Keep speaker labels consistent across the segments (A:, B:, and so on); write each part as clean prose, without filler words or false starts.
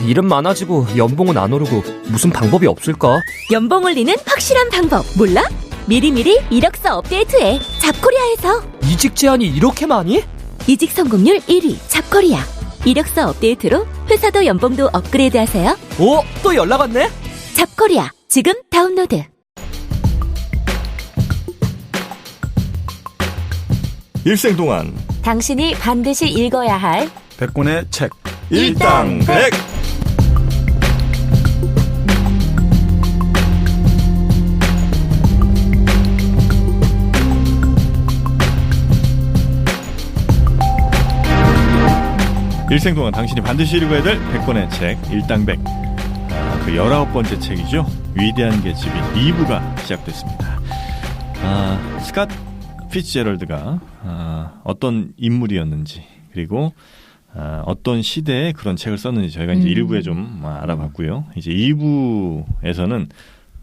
A: 일은 많아지고 연봉은 안 오르고 무슨 방법이 없을까?
B: 연봉 올리는 확실한 방법 몰라? 미리미리 이력서 업데이트해. 잡코리아에서.
A: 이직 제한이 이렇게 많이?
B: 이직 성공률 1위 잡코리아. 이력서 업데이트로 회사도 연봉도 업그레이드하세요.
A: 오, 또 연락 왔네?
B: 잡코리아 지금 다운로드.
C: 일생 동안
B: 당신이 반드시 읽어야 할
C: 100권의 책
B: 일당
C: 100. 일생 동안 당신이 반드시 읽어야 될 100권의 책 일당 100. 그 19번째 책이죠. 위대한 개츠비 2부가 시작됐습니다. 스캇 피츠제럴드가 어떤 인물이었는지, 그리고 어떤 시대에 그런 책을 썼는지 저희가 이제 1부에 좀 알아봤고요. 이제 2부에서는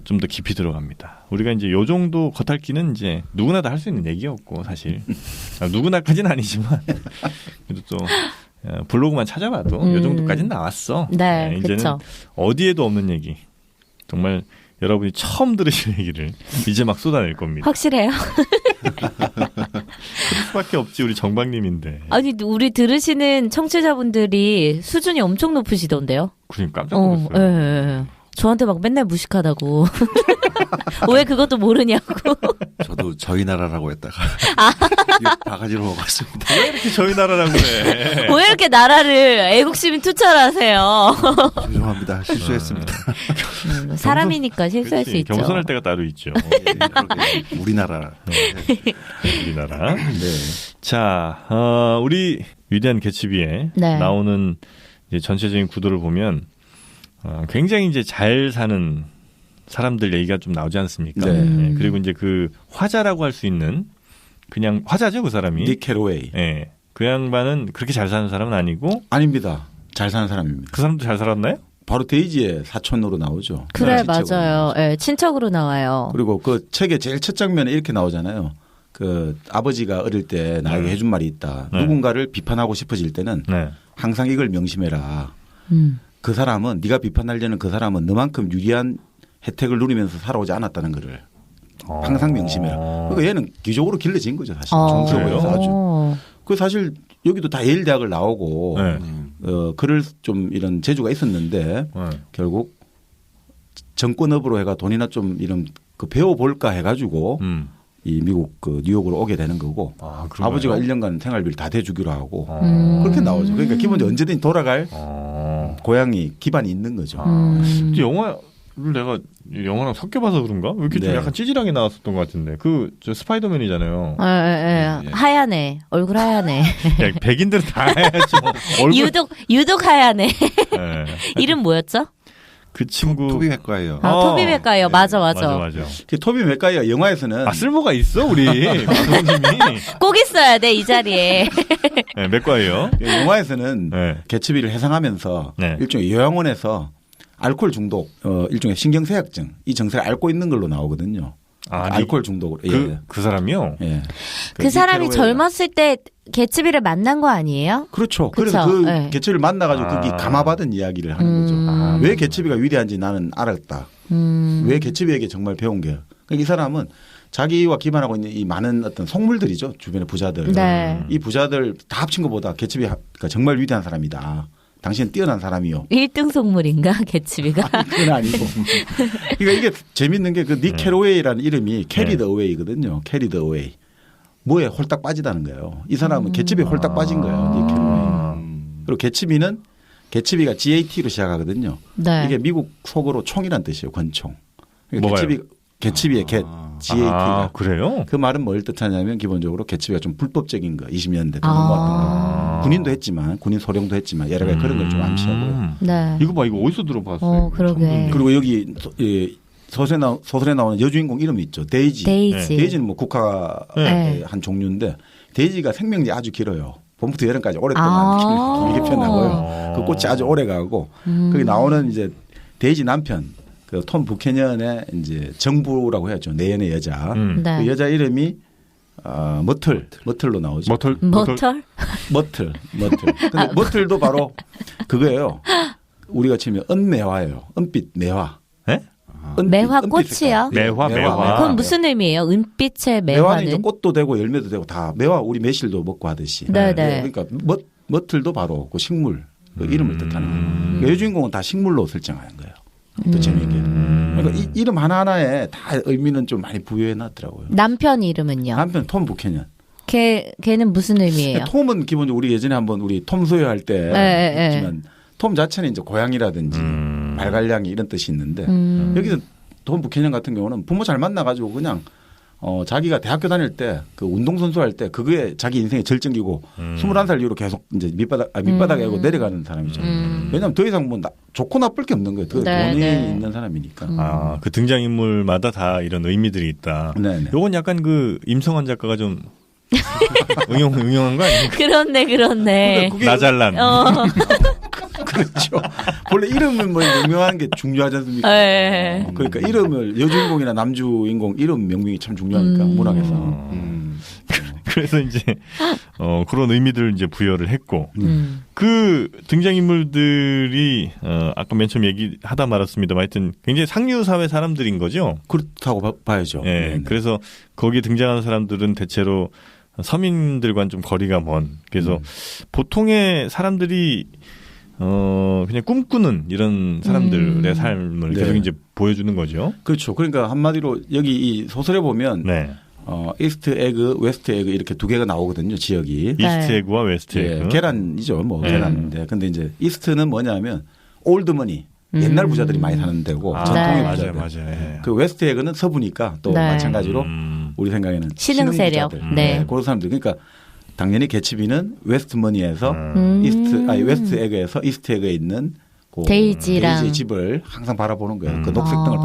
C: 좀 더 깊이 들어갑니다. 우리가 이제 요 정도 겉핥기는 이제 누구나 다 할 수 있는 얘기였고, 사실 누구나까지는 아니지만 그래도 또 블로그만 찾아봐도 요 정도까지는 나왔어.
B: 네,
C: 이제는
B: 그쵸.
C: 어디에도 없는 얘기, 정말 여러분이 처음 들으실 얘기를 이제 막 쏟아낼 겁니다.
B: 확실해요?
C: 그럴 수밖에 없지, 우리 정박님인데.
B: 아니 우리 들으시는 청취자분들이 수준이 엄청 높으시던데요?
C: 그러니까 깜짝 놀랐어요.
B: 예. 저한테 막 맨날 무식하다고. 왜 그것도 모르냐고.
D: 저도 저희 나라라고 했다가 바가지로 먹었습니다.
C: 왜 이렇게 저희 나라라고 그래?
B: 왜 이렇게 나라를 애국심이 투철하세요?
D: 죄송합니다. 실수했습니다.
B: 사람이니까 실수할 수 있죠.
C: 겸손할 때가 따로 있죠.
D: 우리나라.
C: 우리나라.
D: 네.
C: 자, 우리 위대한 개츠비에
B: 네.
C: 나오는 이제 전체적인 구도를 보면 굉장히 이제 잘 사는 사람들 얘기가 좀 나오지 않습니까?
D: 네.
C: 네. 그리고 이제 그 화자라고 할 수 있는, 그냥 화자죠, 그 사람이.
D: 닉 캐로웨이.
C: 네. 그 양반은 그렇게 잘 사는 사람은 아니고.
D: 아닙니다. 잘 사는 사람입니다.
C: 그 사람도 잘 살았나요?
D: 바로 데이지의 사촌으로 나오죠.
B: 그래,
D: 친척으로
B: 맞아요.
D: 나오죠.
B: 예, 친척으로 나와요.
D: 그리고 그 책의 제일 첫 장면에 이렇게 나오잖아요. 그 아버지가 어릴 때 나에게 해준 말이 있다.
C: 네.
D: 누군가를 비판하고 싶어질 때는
C: 네.
D: 항상 이걸 명심해라.
B: 음.
D: 그 사람은, 네가 비판하려는 그 사람은 너만큼 유리한 혜택을 누리면서 살아오지 않았다는 거를 항상 명심해라. 그러니까 얘는 기적으로 길러진 거죠, 사실. 정치적으로 아주. 그 사실 여기도 다 예일 대학을 나오고
C: 네.
D: 글을 좀 이런 재주가 있었는데
C: 네.
D: 결국 정권업으로 해가 돈이나 좀 이런 그 배워볼까 해가지고 이 미국 그 뉴욕으로 오게 되는 거고, 아버지가 1년간 생활비를 다 대주기로 하고 그렇게 나오죠. 그러니까 기본적으로 언제든지 돌아갈 고향이 기반이 있는 거죠.
C: 영화를 내가 영화랑 섞여봐서 그런가? 왜 이렇게 좀
D: 네.
C: 약간 찌질하게 나왔었던 것 같은데. 저 스파이더맨이잖아요.
B: 예. 하얀애. 얼굴 하얀애.
C: 야, 백인들은 다 해야죠. 얼굴.
B: 유독 하얀애.
C: 네.
B: 이름 뭐였죠?
C: 그 친구.
D: 토비 맥과이어.
B: 토비 맥과이어. 맞아.
C: 맞아.
D: 그 토비 맥과이어 영화에서는
C: 쓸모가 있어, 우리 감독님이.
B: 꼭 있어야 돼, 이 자리에.
C: 네, 맥과이어.
D: 영화에서는
C: 네.
D: 개츠비를 해상하면서
C: 네.
D: 일종의 요양원에서 알코올 중독, 일종의 신경쇠약증, 이 증세를 앓고 있는 걸로 나오거든요. 알코올 중독으로.
C: 그 사람이요?
D: 예.
B: 그 사람이 젊었을 때 개츠비를 만난 거 아니에요?
D: 그렇죠.
B: 그쵸?
D: 그래서 그
B: 네.
D: 개츠비를 만나가지고 거기 감화받은 이야기를 하는 거죠. 왜 개츠비가 위대한지 나는 알았다. 왜 개츠비에게 정말 배운 게. 그러니까 이 사람은 자기와 기반하고 있는 이 많은 어떤 속물들이죠. 주변의 부자들.
B: 네.
D: 이 부자들 다 합친 것보다 개츠비가 정말 위대한 사람이다. 당신은 뛰어난 사람이요.
B: 1등 속물인가? 개츠비가?
D: 그건 아니고. 그러니까 이게 재밌는 게 그 닉 캐로웨이라는 이름이 캐리드 어웨이거든요. 캐리드 어웨이. 뭐에 홀딱 빠지다는 거예요. 이 사람은 개츠비에 홀딱 빠진 거예요. 닉 캐로웨이. 그리고 개츠비가 GAT로 시작하거든요.
B: 네.
D: 이게 미국 속어로 총이란 뜻이에요. 권총.
C: 뭐가요?
D: 개츠비의 GAT가.
C: 그래요?
D: 그 말은 뭘 뜻하냐면 기본적으로 개츠비가 좀 불법적인 거 20년대 넘어왔던 거. 군인도 했지만 군인 소령도 했지만 여러 가지 그런 걸 좀 암시하고요.
B: 네.
C: 이거 봐, 이거 어디서 들어봤어요?
B: 그러게.
D: 그리고 여기 소설에 나오는 여주인공 이름이 있죠. 데이지. 데이지는 뭐 국화의 한 종류인데 데이지가 생명이 아주 길어요. 봄부터 여름까지 오랫동안 길게 펴나고요. 그 꽃이 아주 오래 가고 거기 나오는 이제 데이지 남편 그 톰 부캐년의 이제 정부라고 해야죠. 내연의 여자.
B: 네.
D: 그 여자 이름이 머틀로 나오죠.
C: 머틀?
D: 근데 머틀도 바로 그거예요. 우리가 치면 은매화예요. 은빛 매화.
C: 네?
B: 매화 꽃이요?
C: 매화.
B: 그건 무슨 의미예요? 은빛의
D: 매화는
B: 매화는?
D: 이제 꽃도 되고 열매도 되고 다 매화 우리 매실도 먹고 하듯이.
B: 네네.
D: 그러니까 머틀도 바로 그 식물 그 이름을 뜻하는 거예요. 그러니까 여주인공은 다 식물로 설정하는 거예요. 또 재미있게. 그러니까 이 이름 하나하나에 다 의미는 좀 많이 부여해 놨더라고요.
B: 남편 이름은요?
D: 남편 톰 부캐년.
B: 걔는 무슨 의미예요?
D: 톰은 기본적으로 우리 예전에 한번 우리 톰 소요 할 때 했지만 톰 자체는 이제 고양이라든지 말갈량이 이런 뜻이 있는데 여기서 톰 부캐년 같은 경우는 부모 잘 만나가지고 그냥 자기가 대학교 다닐 때 그 운동선수 할 때 그게 자기 인생의 절정기고 21살 이후로 계속 이제 밑바닥에 하고 내려가는 사람이죠. 왜냐하면 더 이상 뭐 좋고 나쁠 게 없는 거예요. 그 돈이 있는 사람이니까.
C: 그 등장인물마다 다 이런 의미들이 있다.
D: 네네.
C: 요건 약간 그 임성환 작가가 좀 응용한 거 아니에요?
B: 그렇네.
C: 나 잘난.
D: 그렇죠. 원래 이름을 뭐 명명하는 게 중요하지 않습니까? 그러니까 이름을 여주인공이나 남주인공 이름 명명이 참 중요하니까 문학에서.
C: 그래서 이제 그런 의미들을 이제 부여를 했고 그 등장인물들이 아까 맨 처음 얘기하다 말았습니다만 하여튼 굉장히 상류 사회 사람들인 거죠.
D: 그렇다고 봐야죠.
C: 네. 그래서 거기에 등장하는 사람들은 대체로 서민들과는 좀 거리가 먼. 그래서 보통의 사람들이 그냥 꿈꾸는 이런 사람들의 삶을 계속 이제 보여주는 거죠.
D: 그렇죠. 그러니까 한마디로 여기 이 소설에 보면 이스트 에그, 웨스트 에그 이렇게 두 개가 나오거든요. 지역이.
C: 이스트 에그와 웨스트 에그.
D: 계란이죠. 뭐 계란인데. 근데 이제 이스트는 뭐냐면 올드머니. 옛날 부자들이 많이 사는 데고 전통의 부자들.
C: 맞아요.
D: 그 웨스트 에그는 서부니까 또 마찬가지로 우리 생각에는
B: 신흥 세력.
D: 그런 사람들. 그러니까 당연히 개츠비는 웨스트머니에서 웨스트 에그에서 이스트 에그에 있는 그 데이지 집을 항상 바라보는 거예요. 그 녹색등을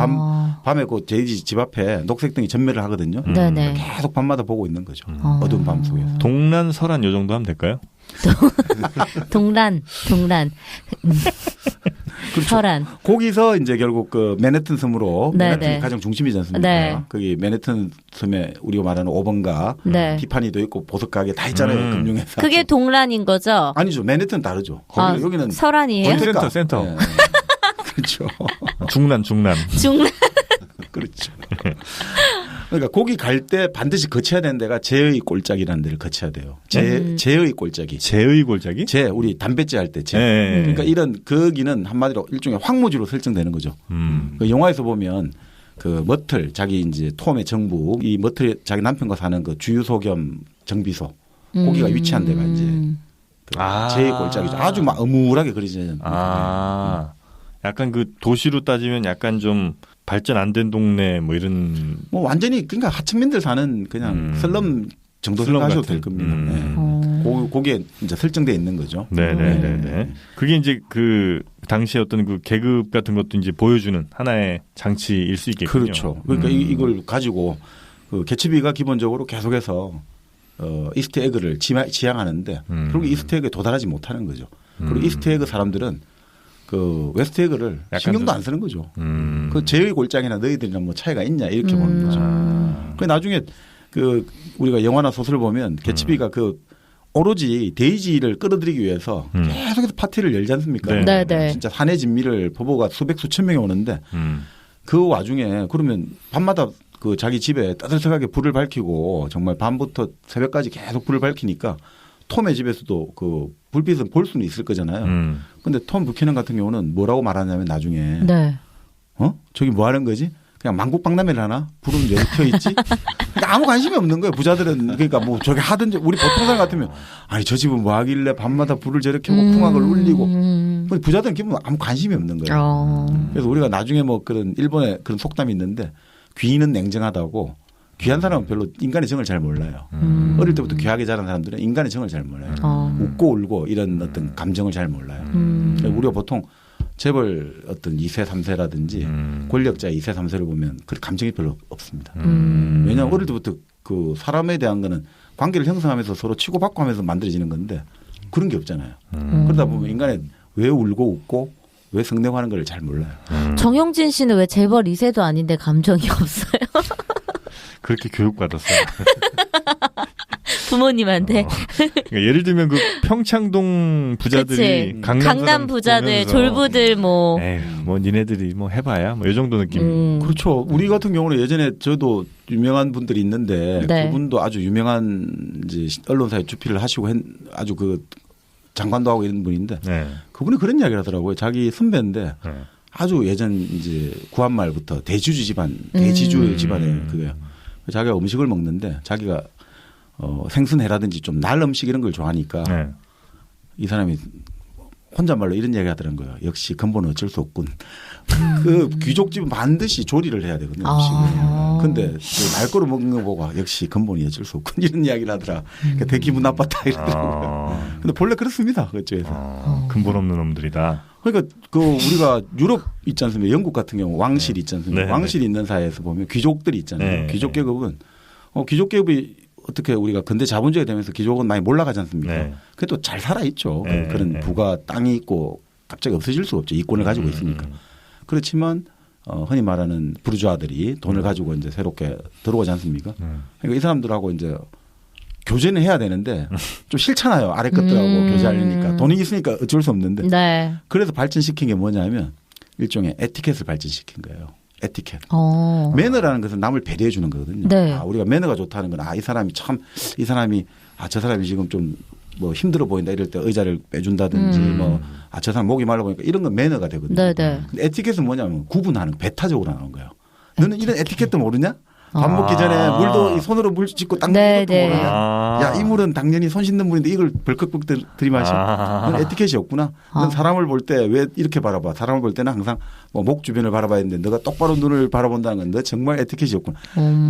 D: 밤에 그 데이지 집 앞에 녹색등이 전멸을 하거든요. 계속 밤마다 보고 있는 거죠. 어두운 밤 속에서.
C: 동란, 설안 요 정도 하면 될까요?
B: 동란.
D: 그렇죠.
B: 설안.
D: 거기서 이제 결국 그 맨해튼 섬으로 맨해튼이 가장 중심이지 않습니까? 거기 맨해튼 섬에 우리가 말하는 5번가 티파니도 있고 보석 가게 다 있잖아요. 금융회사.
B: 그게 동란인 거죠?
D: 아니죠. 맨해튼 다르죠. 여기는
B: 설안이에요?
C: 센터.
D: 네. 그렇죠.
C: 중란.
D: 그렇죠. 그러니까 거기 갈 때 반드시 거쳐야 되는 데가 제의 꼴짝이라는 데를 거쳐야 돼요. 제의 꼴짝이.
C: 제의 꼴짝이?
D: 우리 담배째 할 때 그러니까 이런 거기는 한마디로 일종의 황무지로 설정되는 거죠. 그 영화에서 보면 그 머틀 자기 이제 톰의 정부 이 머틀 자기 남편과 사는 그 주유소 겸 정비소 거기가 위치한 데가 이제 그 제의 꼴짝이죠. 아주 막 어물하게 그리지 않습니까?
C: 약간 그 도시로 따지면 약간 좀 발전 안 된 동네 뭐 이런.
D: 뭐 완전히 그러니까 하층민들 사는 그냥 슬럼 정도 생각하셔도 될 겁니다. 거기에 이제 설정돼 있는 거죠.
C: 네네네. 그게 이제 그 당시에 어떤 그 계급 같은 것도 이제 보여주는 하나의 장치일 수 있겠군요.
D: 그렇죠. 그러니까 이걸 가지고 그 개츠비가 기본적으로 계속해서 이스트 에그를 지향하는데 그리고 이스트 에그에 도달하지 못하는 거죠. 그리고 이스트 에그 사람들은 그 웨스트 에그를 신경도 안 쓰는 거죠. 그 제의 골장이나 너희들이랑 뭐 차이가 있냐 이렇게 보는 거죠. 그 나중에 그 우리가 영화나 소설을 보면 개츠비가 그 오로지 데이지를 끌어들이기 위해서 계속해서 파티를 열지 않습니까? 진짜 산의 진미를 보보가 수천 명이 오는데 그 와중에 그러면 밤마다 그 자기 집에 따뜻하게 불을 밝히고 정말 밤부터 새벽까지 계속 불을 밝히니까 톰의 집에서도 그 불빛은 볼 수는 있을 거잖아요. 근데 톰 부캐넌 같은 경우는 뭐라고 말하냐면 나중에 저기 뭐 하는 거지? 그냥 만국박람회를 하나? 불은 왜 켜 있지? 그러니까 아무 관심이 없는 거예요. 부자들은 그러니까 뭐 저기 하든지 우리 보통 사람 같으면 아니 저 집은 뭐 하길래 밤마다 불을 저렇게 켜고 풍악을 울리고 근데 부자들은 기본 아무 관심이 없는 거예요. 그래서 우리가 나중에 뭐 그런 일본에 그런 속담이 있는데 귀인은 냉정하다고 귀한 사람은 별로 인간의 정을 잘 몰라요. 어릴 때부터 귀하게 자란 사람들은 인간의 정을 잘 몰라요. 웃고 울고 이런 어떤 감정을 잘 몰라요. 우리가 보통 재벌 어떤 2세, 3세라든지 권력자 2세, 3세를 보면 그 감정이 별로 없습니다. 왜냐하면 어릴 때부터 그 사람에 대한 거는 관계를 형성하면서 서로 치고받고 하면서 만들어지는 건데 그런 게 없잖아요. 그러다 보면 인간의 왜 울고 웃고 왜 성내하는 걸 잘 몰라요.
B: 정영진 씨는 왜 재벌 2세도 아닌데 감정이 없어요?
C: 그렇게 교육받았어요.
B: 부모님한테.
C: 그러니까 예를 들면 그 평창동 부자들이
B: 강남 부자들, 졸부들 뭐.
C: 에휴, 뭐 니네들이 뭐 해봐야 뭐 이 정도 느낌.
D: 그렇죠. 우리 같은 경우는 예전에 저도 유명한 분들이 있는데
B: 네.
D: 그분도 아주 유명한 이제 언론사에 주필을 하시고 아주 그 장관도 하고 이런 분인데
C: 네.
D: 그분이 그런 이야기를 하더라고요. 자기 선배인데
C: 네.
D: 아주 예전 이제 구한말부터 대주주 집안, 대지주 집안에 그게 자기가 음식을 먹는데 자기가 생선회라든지 좀 날 음식 이런 걸 좋아하니까
C: 네.
D: 이 사람이 혼잣말로 이런 얘기 하더라는 거예요. 역시 근본은 어쩔 수 없군. 그 귀족집은 반드시 조리를 해야 되거든요. 음식을. 근데 날거로 먹는 거 보고 역시 근본이 어쩔 수 없군. 이런 이야기를 하더라. 그러니까 되게 기분 나빴다 이러더라고요. 근데 본래 그렇습니다. 그쪽에서.
C: 근본 없는 놈들이다.
D: 그러니까 그 우리가 유럽 있지 않습니까? 영국 같은 경우 왕실이 있지 않습니까?
C: 네.
D: 왕실이 있는 사회에서 보면 귀족들이 있잖아요.
C: 네.
D: 귀족 계급은 귀족 계급이 어떻게 우리가 근대 자본주의가 되면서 귀족은 많이 몰락하지 않습니까?
C: 네.
D: 그래도 잘 살아 있죠.
C: 네.
D: 그런
C: 네.
D: 부가 땅이 있고 갑자기 없어질 수 없죠. 이권을 가지고 있으니까. 그렇지만 흔히 말하는 부르주아들이 돈을 가지고 이제 새롭게 들어오지 않습니까? 그러니까 이 사람들하고 이제 교제는 해야 되는데 좀 싫잖아요. 아래 것들하고 교제하려니까 돈이 있으니까 어쩔 수 없는데.
B: 네.
D: 그래서 발전시킨 게 뭐냐면 일종의 에티켓을 발전시킨 거예요. 에티켓. 매너라는 것은 남을 배려해 주는 거거든요.
B: 네.
D: 우리가 매너가 좋다는 건 이 사람이 참 이 사람이 저 사람이 지금 좀 뭐 힘들어 보인다 이럴 때 의자를 빼준다든지 저 사람 목이 말라 보니까 이런 건 매너가 되거든요.
B: 네네.
D: 근데 에티켓은 뭐냐면 구분하는 배타적으로 하는 거예요. 너는 이런 에티켓도 모르냐? 밥 먹기 전에 물도 손으로 물 짚고 딱 먹는 것도 모르냐? 야, 이 물은 당연히 손 씻는 물인데 이걸 벌컥벌컥 들이마셔. 넌 에티켓이 없구나. 넌 사람을 볼 때 왜 이렇게 바라봐? 사람을 볼 때는 항상 목 주변을 바라봐야 되는데 너가 똑바로 눈을 바라본다는 건 너 정말 에티켓이 없구나.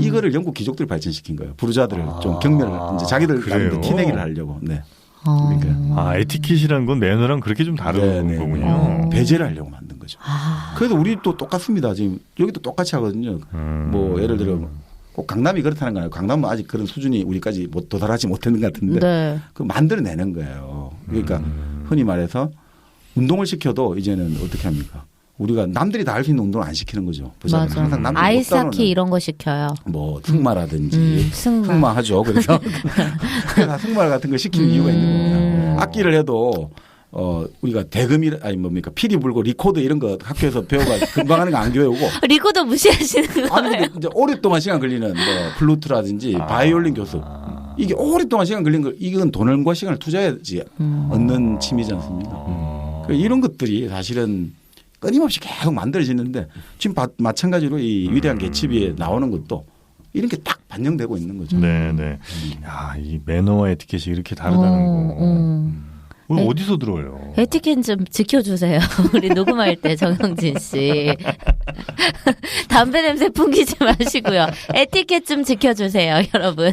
D: 이거를 영국 귀족들이 발전시킨 거예요. 부르자들을 좀 경멸을 이제 자기들 티내기를 하려고. 네.
C: 그러니까. 에티켓이라는 건 매너랑 그렇게 좀 다른 거군요.
D: 배제를 하려고 만든 거죠. 그래도 우리도 똑같습니다. 지금 여기도 똑같이 하거든요. 뭐 예를 들어 꼭 강남이 그렇다는 거 아니에요. 강남은 아직 그런 수준이 우리까지 도달하지 못했는 것 같은데
B: 네.
D: 그 만들어내는 거예요. 그러니까 흔히 말해서 운동을 시켜도 이제는 어떻게 합니까? 우리가 남들이 다 할 수 있는 운동을 안 시키는 거죠.
B: 맞아.
D: 항상 남들이
B: 아이스하키 이런 거 시켜요.
D: 뭐 승마라든지 승마하죠. 그래서 다 승마 같은 거 시키는 이유가 있는 겁니다. 악기를 해도 우리가 대금이 아니 뭡니까 피리 불고 리코더 이런 거 학교에서 배워가 금방 하는 거 안 배우고
B: 리코더 무시하시는 거예요.
D: 아니 근데 이제 오랫동안 시간 걸리는 뭐 플루트라든지 바이올린 교습 이게 오랫동안 시간 걸리는 거 이건 돈과 시간을 투자해야지 얻는 취미지 않습니까? 이런 것들이 사실은 끊임없이 계속 만들어지는데 지금 마찬가지로 이 위대한 개츠비에 나오는 것도 이런 게 딱 반영되고 있는 거죠.
C: 네, 네. 야, 이 매너와 에티켓이 이렇게 다르다는 거. 어디서 들어요?
B: 에티켓 좀 지켜주세요. 우리 녹음할 때 정영진 씨. 담배 냄새 풍기지 마시고요. 에티켓 좀 지켜주세요, 여러분.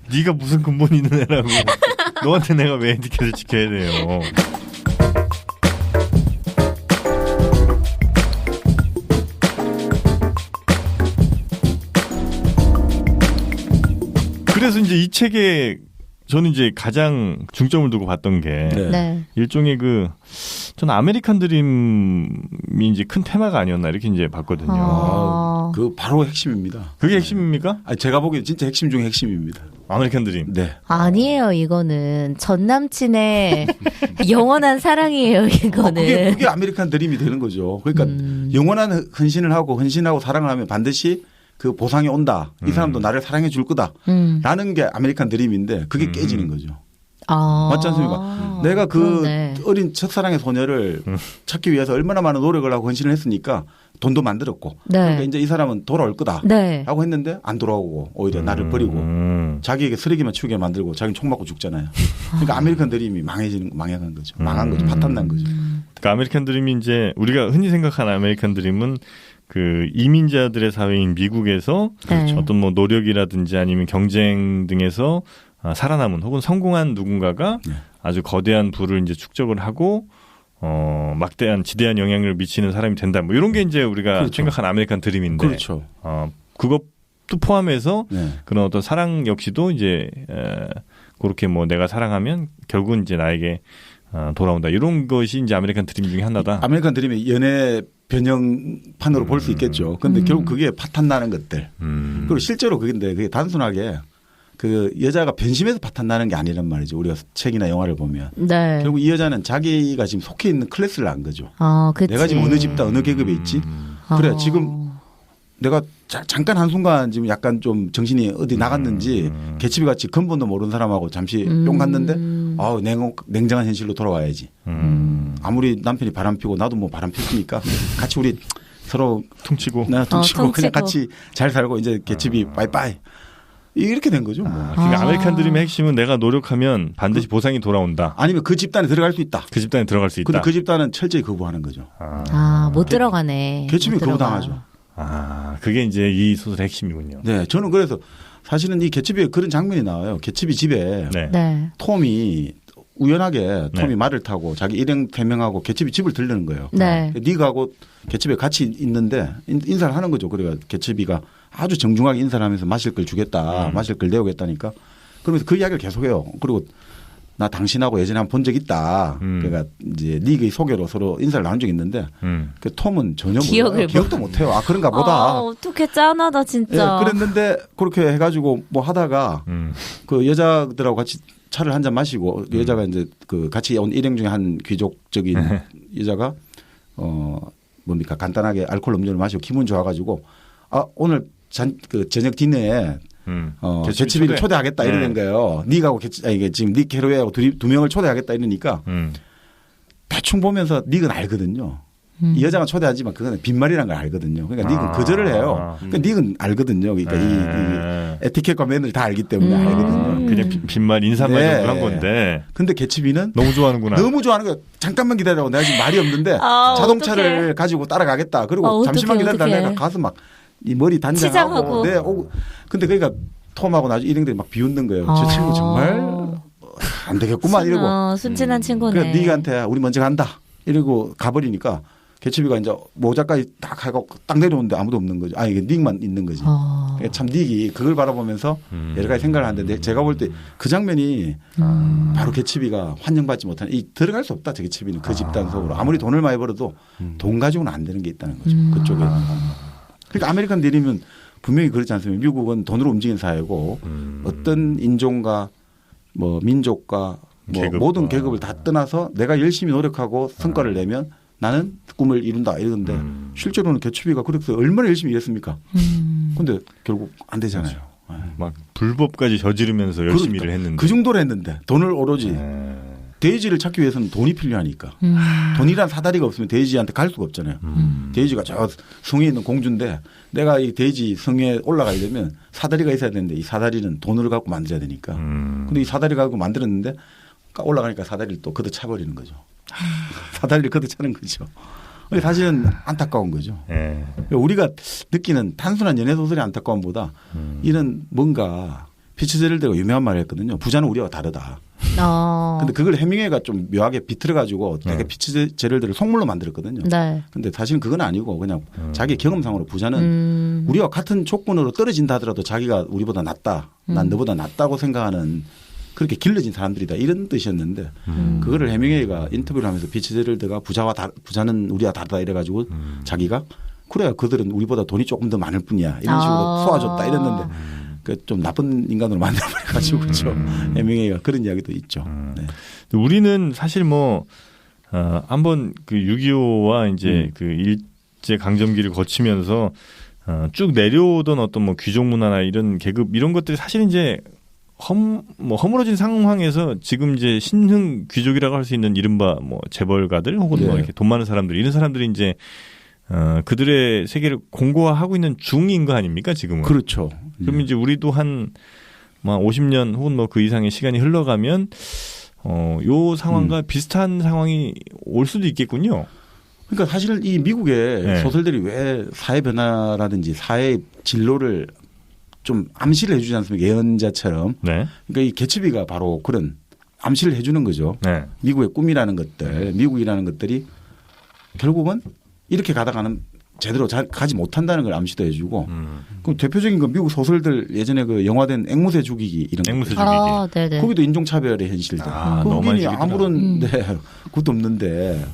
C: 네가 무슨 근본 있는 애라고. 너한테 내가 왜 에티켓을 지켜야 돼요. 그래서 이제 이 책에 저는 이제 가장 중점을 두고 봤던 게
B: 네.
C: 일종의 저는 아메리칸 드림이 이제 큰 테마가 아니었나 이렇게 이제 봤거든요.
D: 그 바로 핵심입니다.
C: 그게 핵심입니까?
D: 아니, 제가 보기엔 진짜 핵심 중에 핵심입니다.
C: 아메리칸 드림.
D: 네.
B: 아니에요, 이거는 전 남친의 영원한 사랑이에요, 이거는.
D: 그게 아메리칸 드림이 되는 거죠. 그러니까 영원한 헌신하고 사랑을 하면 반드시 그 보상이 온다. 이 사람도 나를 사랑해 줄 거다. 라는 게 아메리칸 드림인데 그게 깨지는 거죠. 맞지 않습니까? 내가 그러네. 어린 첫사랑의 소녀를 찾기 위해서 얼마나 많은 노력을 하고 헌신을 했으니까 돈도 만들었고. 네. 그러니까 이제 이 사람은 돌아올 거다. 네. 라고 했는데 안 돌아오고 오히려 나를 버리고 자기에게 쓰레기만 치우게 만들고 자기는 총 맞고 죽잖아요. 그러니까 아메리칸 드림이 망한 거죠. 망한 거죠. 파탄난 거죠.
C: 그러니까 아메리칸 드림이 이제 우리가 흔히 생각하는 아메리칸 드림은 그 이민자들의 사회인 미국에서 네. 어떤 뭐 노력이라든지 아니면 경쟁 등에서 살아남은 혹은 성공한 누군가가 네. 아주 거대한 부를 이제 축적을 하고 막대한 지대한 영향을 미치는 사람이 된다. 뭐 이런 게 이제 우리가 그렇죠. 생각하는 아메리칸 드림인데
D: 그렇죠.
C: 그것도 포함해서 네. 그런 어떤 사랑 역시도 이제 그렇게 뭐 내가 사랑하면 결국은 이제 나에게 돌아온다. 이런 것이 이제 아메리칸 드림 중에 하나다.
D: 아메리칸 드림의 연애 변형판으로 볼 수 있겠죠. 그런데 결국 그게 파탄나는 것들. 그리고 실제로 그게 단순하게 그 여자가 변심해서 파탄나는 게 아니란 말이죠. 우리가 책이나 영화를 보면.
B: 네.
D: 결국 이 여자는 자기가 지금 속해 있는 클래스를 안 거죠.
B: 그치.
D: 내가 지금 어느 집단 어느 계급에 있지. 그래 지금 내가 잠깐 한순간 지금 약간 좀 정신이 어디 나갔는지 개츠비 같이 근본도 모르는 사람하고 잠시 뿅 갔는데 냉정한 현실로 돌아와야지. 아무리 남편이 바람 피고 나도 뭐 바람 폈으니까 같이 우리 서로
C: 퉁치고
D: 퉁치고 그냥 같이 잘 살고 이제 개츠비 빠이빠이. 이렇게 된 거죠. 뭐.
C: 그러니까 아메리칸 드림의 핵심은 내가 노력하면 반드시 보상이 돌아온다.
D: 아니면 그 집단에 들어갈 수 있다.
C: 그 집단에 들어갈 수 있다.
D: 근데 그 집단은 철저히 거부하는 거죠.
B: 못 들어가네.
D: 개츠비 거부당하죠.
C: 그게 이제 이 소설의 핵심이군요.
D: 네, 저는 그래서 사실은 이 개츠비에 그런 장면이 나와요. 개츠비 집에
B: 네.
D: 톰이 우연하게 톰이
C: 네. 말을
D: 타고 자기 일행 3명하고 개츠비 집을 들르는 거예요.
B: 네.
D: 니가하고 개츠비에 같이 있는데 인사를 하는 거죠. 그래가 개츠비가 아주 정중하게 인사를 하면서 마실 걸 주겠다. 마실 걸 내오겠다니까. 그러면서 그 이야기를 계속해요. 그리고 나 당신하고 예전에 한 번 본 적 있다. 그러니까 이제 니의 소개로 서로 인사를 나눈 적이 있는데 그 톰은 전혀 기억도 못해요. 그런가 보다.
B: 어떻게 짠하다 진짜.
D: 네, 그랬는데 그렇게 해가지고 뭐 하다가 그 여자들하고 같이 차를 한 잔 마시고 여자가 이제 그 같이 온 일행 중에 한 귀족적인 여자가 뭡니까 간단하게 알코올 음료를 마시고 기분 좋아가지고 오늘 그 저녁 디너에 개츠비를 초대하겠다 이러는 거예요. 니가하고 이게 지금 닉 캐로웨이하고 두 명을 초대하겠다 이러니까 대충 보면서 닉은 알거든요. 이 여자가 초대하지만 그거는 빈말이라는 걸 알거든요. 그러니까 닉은 거절을 해요. 그러니까 닉은 알거든요. 그러니까 이 에티켓과 매너를 다 알기 때문에 알거든요.
C: 그냥 빈말 인사말 정도 한 건데.
D: 근데 개츠비는
C: 너무 좋아하는구나.
D: 너무 좋아하는 거야. 잠깐만 기다려고 내가 지금 말이 없는데 자동차를
B: 어떡해.
D: 가지고 따라가겠다. 그리고 잠시만 기다리다 내가 가서 막 이 머리 단장하고. 네, 근데 그러니까 톰하고 나중에 일행들이 막 비웃는 거예요. 저 친구 정말 안 되겠구만 이러고.
B: 순진한 친구네.
D: 그래 니한테 우리 먼저 간다. 이러고 가버리니까 개츠비가 이제 모자까지 딱 하고 딱 내려오는데 아무도 없는 거죠. 이게 닉만 있는 거지. 그러니까 참 닉이 그걸 바라보면서 여러 가지 생각을 하는데 제가 볼 때 그 장면이 바로 개츠비가 환영받지 못하는 들어갈 수 없다. 저 개츠비는 그 집단 속으로. 아무리 돈을 많이 벌어도 돈 가지고는 안 되는 게 있다는 거죠. 그쪽에. 그러니까 아메리칸 드림은 분명히 그렇지 않습니까? 미국은 돈으로 움직이는 사회고 어떤 인종과 뭐 민족과 뭐 모든 계급을 다 떠나서 내가 열심히 노력하고 성과를 내면 나는 꿈을 이룬다 이러는데 실제로는 개츠비가 그렇게 얼마나 열심히 일했습니까? 근데 결국 안 되잖아요.
C: 막 불법까지 저지르면서 열심히 일을 했는데.
D: 그 정도로 했는데 돈을 오로지 데이지를 찾기 위해서는 돈이 필요하니까. 돈이란 사다리가 없으면 데이지한테 갈 수가 없잖아요. 데이지가 저 성에 있는 공주인데 내가 이 데이지 성에 올라가려면 사다리가 있어야 되는데 이 사다리는 돈을 갖고 만들어야 되니까. 근데 이 사다리 갖고 만들었는데 올라가니까 사다리를 또 걷어차버리는 거죠. 사다리를 걷어차는 거죠. 사실은 안타까운 거죠. 우리가 느끼는 단순한 연애소설의 안타까움보다 이런 뭔가 피츠제럴드가 유명한 말을 했거든요. 부자는 우리와 다르다. 근데 그걸 해밍웨이가 좀 묘하게 비틀어가지고 되게 피츠제럴드를 속물로 만들었거든요.
B: 네.
D: 근데 사실은 그건 아니고 그냥 자기 경험상으로 부자는 우리와 같은 조건으로 떨어진다 하더라도 자기가 우리보다 낫다. 난 너보다 낫다고 생각하는 그렇게 길러진 사람들이다 이런 뜻이었는데 그거를 해밍웨이가 인터뷰를 하면서 피츠제럴드가 부자는 우리와 다르다 이래가지고 자기가 그래야 그들은 우리보다 돈이 조금 더 많을 뿐이야 이런 식으로 쏘아줬다 이랬는데 좀 나쁜 인간으로 만들어버려가지고 그렇죠. 해밍웨이가 그런 이야기도 있죠. 네.
C: 우리는 사실 뭐 한번 그 6.25와 이제 그 일제 강점기를 거치면서 쭉 내려오던 어떤 뭐 귀족 문화나 이런 계급 이런 것들이 사실 이제 허물어진 상황에서 지금 이제 신흥 귀족이라고 할 수 있는 이른바 뭐 재벌가들 혹은 뭐 이렇게 돈 많은 사람들 이런 사람들이 이제 그들의 세계를 공고화하고 있는 중인 거 아닙니까 지금은?
D: 그렇죠.
C: 그럼 이제 우리도 한 뭐 50년 혹은 뭐 그 이상의 시간이 흘러가면 요 상황과 비슷한 상황이 올 수도 있겠군요.
D: 그러니까 사실 이 미국의 소설들이 왜 사회 변화라든지 사회 진로를 좀 암시를 해주지 않습니까? 예언자처럼. 그러니까 이 개츠비가 바로 그런 암시를 해주는 거죠. 미국의 꿈이라는 것들, 미국이라는 것들이 결국은 이렇게 가다가는 제대로 가지 못한다는 걸 암시도 해주고. 그럼 대표적인 건 미국 소설들 예전에 그 영화된 앵무새 죽이기 이런
C: 앵무새 죽이기.
D: 거기도 인종차별의 현실들. 거기는 아무런 것도 없는데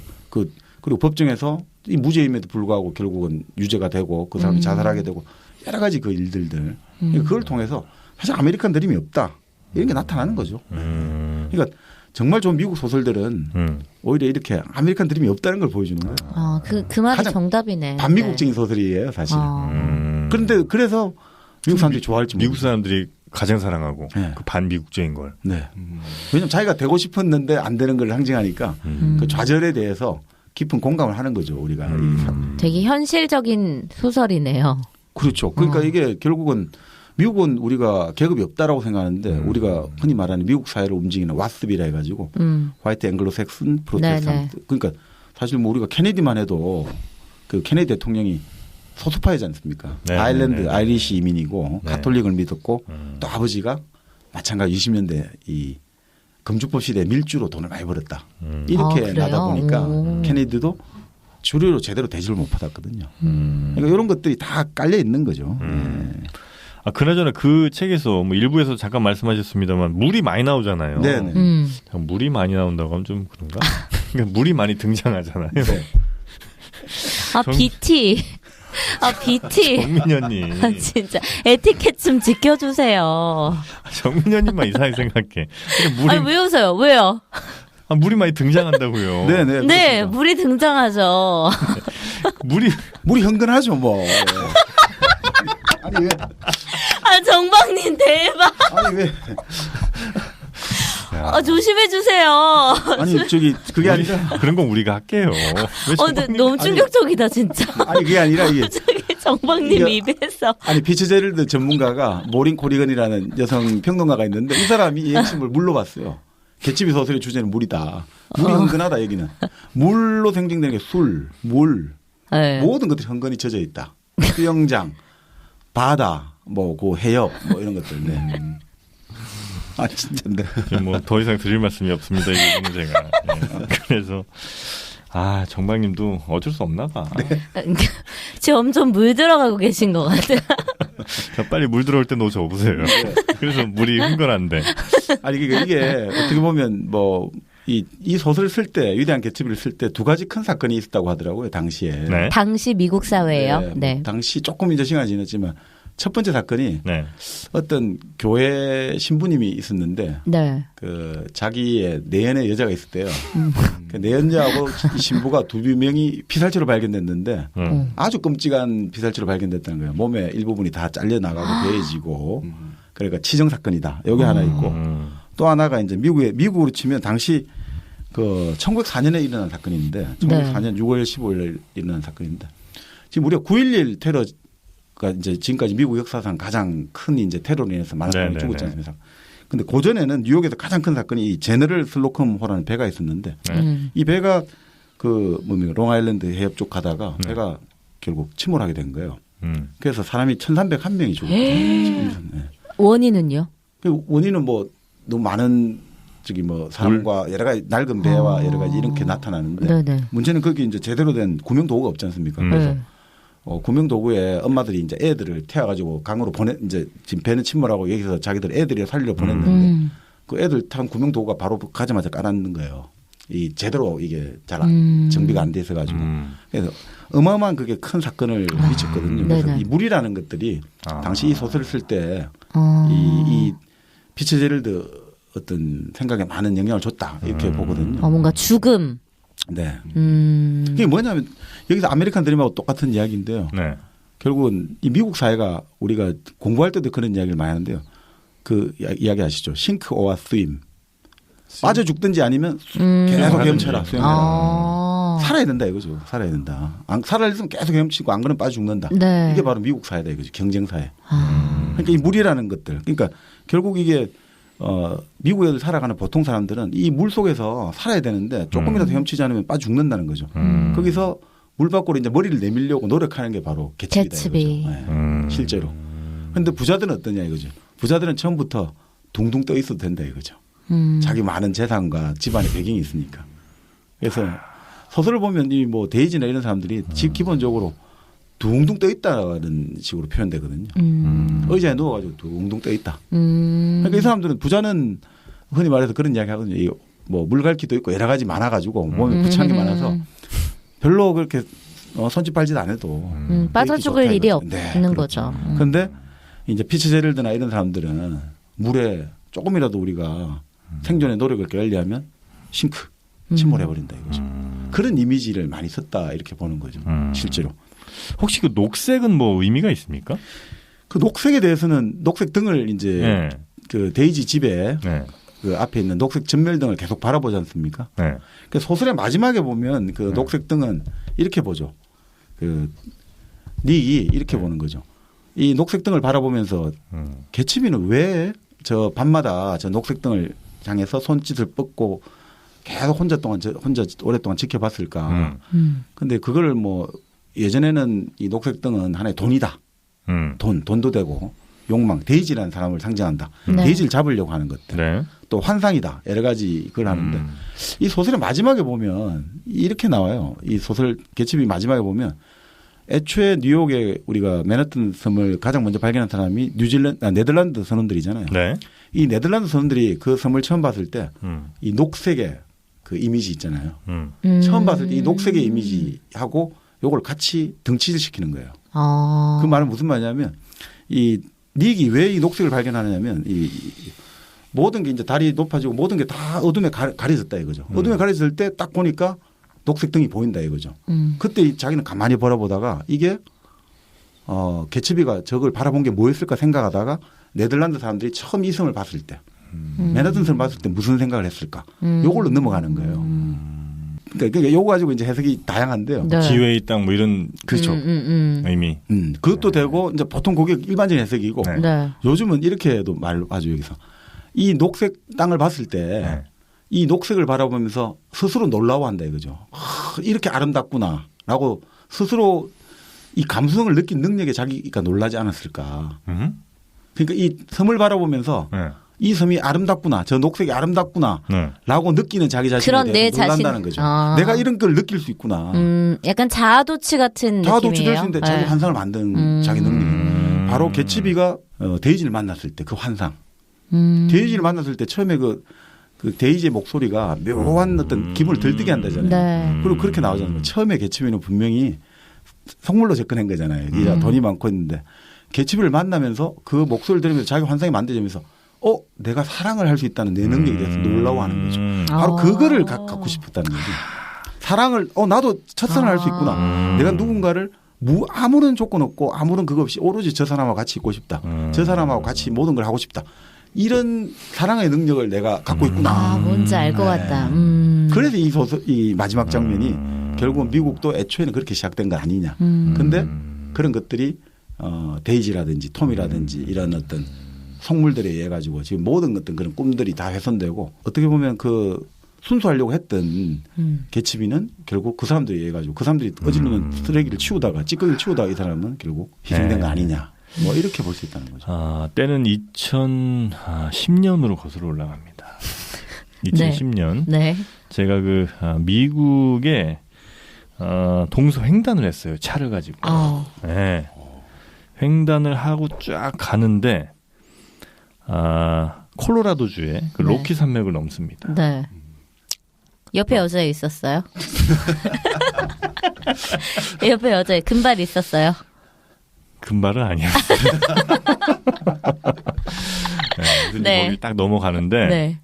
D: 그리고 법정에서 이 무죄임에도 불구하고 결국은 유죄가 되고 그 사람이 자살하게 되고 여러 가지 그 일들들. 그걸 통해서 사실 아메리칸 드림이 없다. 이런 게 나타나는 거죠. 그러니까 정말 좋은 미국 소설들은 오히려 이렇게 아메리칸 드림이 없다는 걸 보여주는 거예요.
B: 그 말이 정답이네.
D: 반미국적인 소설이에요, 사실. 그런데 그래서 미국 사람들이 좋아할지
C: 미국 사람들이 가장 사랑하고
D: 네.
C: 그 반미국적인 걸.
D: 네. 왜냐하면 자기가 되고 싶었는데 안 되는 걸 상징하니까 그 좌절에 대해서 깊은 공감을 하는 거죠, 우리가.
B: 되게 현실적인 소설이네요.
D: 그렇죠. 그러니까 이게 결국은 미국은 우리가 계급이 없다라고 생각하는데 우리가 흔히 말하는 미국 사회를 움직이는 와스비라 해가지고 화이트 앵글로색슨 프로테스탄트. 그러니까 사실 뭐 우리가 케네디만 해도 그 케네디 대통령이 소수파이지 않습니까?
C: 네,
D: 아일랜드
C: 네, 네.
D: 아이리시 이민이고
C: 네.
D: 가톨릭을 믿었고 또 아버지가 마찬가지 20년대 이 금주법 시대에 밀주로 돈을 많이 벌었다. 이렇게 나다 보니까 케네디도 주류로 제대로 대접을 못 받았거든요. 그러니까 이런 것들이 다 깔려 있는 거죠.
C: 아, 그나저나 그 책에서 뭐 일부에서 잠깐 말씀하셨습니다만 물이 많이 나오잖아요.
D: 네네.
C: 물이 많이 나온다고 하면 좀 그런가? 그러니까 물이 많이 등장하잖아요.
D: 네.
B: BT. BT.
C: 정민현님.
B: 진짜 에티켓 좀 지켜주세요.
C: 정민현님만 이상하게 생각해. 물이,
B: 왜 웃어요? 왜요?
C: 물이 많이 등장한다고요.
D: 네네.
B: 네,
D: 그렇죠.
B: 물이 등장하죠.
C: 물이
D: 현근하죠 뭐. 아니 왜?
B: 정박님 대박.
D: 아니 왜?
B: 조심해 주세요.
D: 아니 저기 그게 아니라
C: 그런 건 우리가 할게요.
B: 너무 충격적이다 진짜.
D: 아니 그게 아니라 이게
B: 정박님 입에서.
D: 아니 피츠제럴드 전문가가 모린 코리건이라는 여성 평론가가 있는데 이 사람이 이 핵심을 물로 봤어요. 개츠비 소설의 주제는 물이다. 물이 흥건하다 여기는. 물로 생성되는 게 술, 물,
B: 네.
D: 모든 것들이 흥건히 젖어 있다. 수영장, 바다, 뭐 그 해협, 뭐 이런 것들. 네. 아 진짜인데.
C: 뭐 더 이상 드릴 말씀이 없습니다. 이 부분은 제가. 네. 그래서 정박님도 어쩔 수 없나 봐.
B: 네. 점점 물 들어가고 계신 것 같아요.
C: 빨리 물 들어올 때 놓쳐 보세요.
D: 네.
C: 그래서 물이 흥건한데.
D: 아니 이게 어떻게 보면 뭐 이 소설을 쓸 때 위대한 개츠비를 쓸 때 두 가지 큰 사건이 있었다고 하더라고요 당시에.
C: 네.
B: 당시 미국 사회예요.
D: 네. 뭐 당시 조금 이제 시간이 지났지만 첫 번째 사건이
C: 네.
D: 어떤 교회 신부님이 있었는데
B: 네.
D: 그 자기의 내연의 여자가 있었대요. 그 내연자하고 이 신부가 두 명이 피살체로 발견됐는데 아주 끔찍한 피살체로 발견됐다는 거예요. 몸의 일부분이 다 잘려 나가고 베어지고 그러니까 치정 사건이다. 여기 하나 있고 또 하나가 이제 미국으로 치면 당시 그 1904년에 일어난 사건인데 1904년 6월 15일에 일어난 사건인데 지금 우리가 9.11 테러가 이제 지금까지 미국 역사상 가장 큰 이제 테러로 인해서 많은 사람이 죽었지 않습니까? 근데 고전에는 뉴욕에서 가장 큰 사건이 이 제너럴 슬로컴호라는 배가 있었는데 이 배가 그 뭡니까 롱아일랜드 해협 쪽 가다가 배가 결국 침몰하게 된 거예요. 그래서 사람이 1,301명이 죽었거든요. 네.
B: 원인은요?
D: 그 원인은 뭐 너무 많은 저기 뭐 사람과 여러 가지 낡은 배와 여러 가지 이렇게 나타나는데
B: 네네. 문제는
D: 거기 이제 제대로 된 구명 도구가 없지 않습니까? 그래서 구명 도구에 엄마들이 이제 애들을 태워가지고 강으로 이제 지금 배는 침몰하고 여기서 자기들 애들이 살리려 보냈는데 그 애들 탄 구명 도구가 바로 가자마자 깔았는 거예요. 이 제대로 이게 잘 정비가 안 돼 있어 가지고 그래서 어마어마한 그게 큰 사건을 미쳤거든요. 그래서 이 물이라는 것들이 당시 이 소설을 쓸 때 이 피츠제럴드 어떤 생각에 많은 영향을 줬다 이렇게 보거든요.
B: 뭔가 죽음.
D: 네. 그게 뭐냐면 여기서 아메리칸 드림하고 똑같은 이야기인데요.
C: 네.
D: 결국은 이 미국 사회가 우리가 공부할 때도 그런 이야기를 많이 하는데요. 그 이야기 아시죠? 싱크 오어 스임. 빠져 죽든지 아니면 계속 헤엄쳐라. 수영해라. 살아야 된다 이거죠. 살아야 된다. 살아있으면 계속 헤엄치고 안 그러면 빠져 죽는다.
B: 네.
D: 이게 바로 미국 사회다 이거죠. 경쟁 사회. 그러니까 이 물이라는 것들. 그러니까 결국 이게 미국에 살아가는 보통 사람들은 이 물 속에서 살아야 되는데 조금이라도 헤엄치지 않으면 빠져 죽는다는 거죠. 거기서 물 밖으로 이제 머리를 내밀려고 노력하는 게 바로 개츠비다 이거죠. 네. 실제로. 그런데 부자들은 어떠냐 이거죠. 부자들은 처음부터 둥둥 떠 있어도 된다 이거죠. 자기 많은 재산과 집안의 배경이 있으니까. 그래서 소설을 보면 이 뭐 데이지나 이런 사람들이 기본적으로 둥둥 떠 있다는 식으로 표현되거든요. 의자에 누워가지고 둥둥 떠 있다. 그러니까 이 사람들은 부자는 흔히 말해서 그런 이야기 하거든요. 뭐 물갈퀴도 있고 여러 가지 많아가지고 몸에 부착한 게 많아서 별로 그렇게 손짓 발짓 안 해도
B: 빠져 죽을 일이 없는 거죠.
D: 그런데 이제 피츠제럴드나 이런 사람들은 물에 조금이라도 우리가 생존의 노력을 게을리하면 싱크 침몰해버린다 이거죠. 그런 이미지를 많이 썼다 이렇게 보는 거죠. 실제로.
C: 혹시 그 녹색은 뭐 의미가 있습니까?
D: 그 녹색에 대해서는 녹색 등을 이제
C: 네.
D: 그 데이지 집에
C: 네.
D: 그 앞에 있는 녹색 전멸등을 계속 바라보지 않습니까?
C: 네.
D: 그 소설의 마지막에 보면 그 녹색 등은 이렇게 보죠. 그 닉이 이렇게 보는 거죠. 이 녹색 등을 바라보면서 개츠비는 왜 저 밤마다 저 녹색 등을 향해서 손짓을 뻗고 계속 혼자 오랫동안 지켜봤을까. 근데 그거를 뭐 예전에는 이 녹색 등은 하나의 돈이다. 돈도 되고 욕망, 데이지라는 사람을 상징한다.
B: 네.
D: 데이지를 잡으려고 하는 것들.
C: 네.
D: 또 환상이다. 여러 가지 그걸 하는데 이 소설의 마지막에 보면 이렇게 나와요. 이 소설 개츠비 마지막에 보면 애초에 뉴욕에 우리가 맨하튼 섬을 가장 먼저 발견한 사람이 네덜란드 선원들이잖아요.
C: 네.
D: 이 네덜란드 선원들이 그 섬을 처음 봤을 때 이 녹색의 그 이미지 있잖아요. 처음 봤을 때 이 녹색의 이미지하고 요걸 같이 등치시키는 거예요. 그 말은 무슨 말이냐면 이 닉이 왜 이 녹색을 발견하느냐면 이 모든 게 이제 달이 높아지고 모든 게 다 어둠에 가려졌다 이거죠. 어둠에 가려졌을 때 딱 보니까 녹색 등이 보인다 이거죠. 그때 자기는 가만히 바라보다가 이게 개츠비가 저걸 바라본 게 뭐였을까 생각하다가 네덜란드 사람들이 처음 이 섬을 봤을 때 맨하튼 섬을 봤을 때 무슨 생각을 했을까 요걸로 넘어가는 거예요. 그러니까 요거 가지고 이제 해석이 다양한데요.
B: 네.
C: 기회의 땅 뭐 이런
D: 그렇죠.
C: 의미.
D: 그것도 되고 이제 보통 그게 일반적인 해석이고
C: 네.
D: 요즘은 이렇게도 말 아주 여기서 이 녹색 땅을 봤을 때 이 녹색을 바라보면서 스스로 놀라워한다 이거죠. 이렇게 아름답구나라고 스스로 이 감성을 느낀 능력에 자기가 놀라지 않았을까. 그러니까 이 섬을 바라보면서 이 섬이 아름답구나, 저 녹색이 아름답구나라고 느끼는 자기 자신에 대해서 놀란다는 거죠. 내가 이런 걸 느낄 수 있구나.
B: 약간 자아도취 같은
D: 자아도취 될 수
B: 느낌이에요.
D: 있는데 자기 환상을 만든 자기 능력이 바로 개츠비가 데이지를 만났을 때 그 환상. 데이지를 만났을 때 처음에 그 데이지의 목소리가 묘한 어떤 기분을 들뜨게 한다잖아요.
B: 네.
D: 그리고 그렇게 나오잖아요. 처음에 개츠비는 분명히 속물로 접근한 거잖아요. 돈이 많고 있는데 개츠비를 만나면서 그 목소리를 들으면서 자기 환상이 만들어지면서 내가 사랑을 할 수 있다는 내 능력에 대해서 놀라워하는 거죠. 바로 그거를 갖고 싶었다는 거죠. 사랑을 나도 첫사랑을 할 수 있구나. 내가 누군가를 아무런 조건 없고 아무런 그거 없이 오로지 저 사람하고 같이 있고 싶다. 저 사람하고 같이 모든 걸 하고 싶다. 이런 사랑의 능력을 내가 갖고 있구나.
B: 뭔지 알 것 같다.
D: 그래서 이 마지막 장면이 결국은 미국도 애초에는 그렇게 시작된 거 아니냐. 근데 그런 것들이 데이지라든지 톰이라든지 이런 어떤 속물들에 의해 가지고 지금 모든 어떤 그런 꿈들이 다 훼손되고 어떻게 보면 그 순수하려고 했던 개츠비는 결국 그 사람들에 의해 가지고 그 사람들이 어지르는 쓰레기를 치우다가 찌꺼기를 치우다가 이 사람은 결국 희생된 거 아니냐. 뭐 이렇게 볼 수 있다는 거죠.
C: 때는 2010년으로 거슬러 올라갑니다. 2010년.
B: 네.
C: 제가 그 미국에 동서 횡단을 했어요. 차를 가지고. 네. 횡단을 하고 쫙 가는데 콜로라도주의 그 로키 산맥을 넘습니다.
B: 네. 옆에 여자 있었어요? 옆에 여자 금발 있었어요?
C: 금발은 아니었어요. 네, 거기 딱 넘어가는데
B: 네.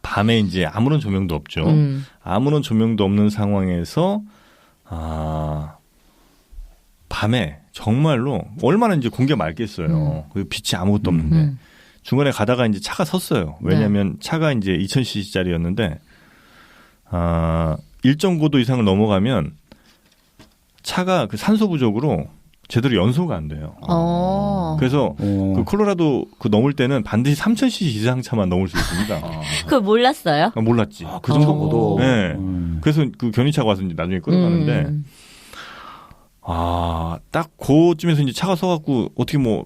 C: 밤에 이제 아무런 조명도 없죠. 아무런 조명도 없는 상황에서 밤에 정말로 얼마나 이제 공기가 맑겠어요. 그 빛이 아무것도 없는데 중간에 가다가 이제 차가 섰어요. 왜냐하면 차가 이제 2000cc짜리였는데 일정 고도 이상을 넘어가면 차가 그 산소 부족으로 제대로 연소가 안 돼요. 그래서 그 콜로라도 그 넘을 때는 반드시 3000cc 이상 차만 넘을 수 있습니다.
B: 그걸 몰랐어요?
C: 몰랐지.
D: 그 정도 고도.
C: 네. 그래서 그 견인차가 와서 이제 나중에 끌어가는데 딱 그쯤에서 이제 차가 서갖고 어떻게 뭐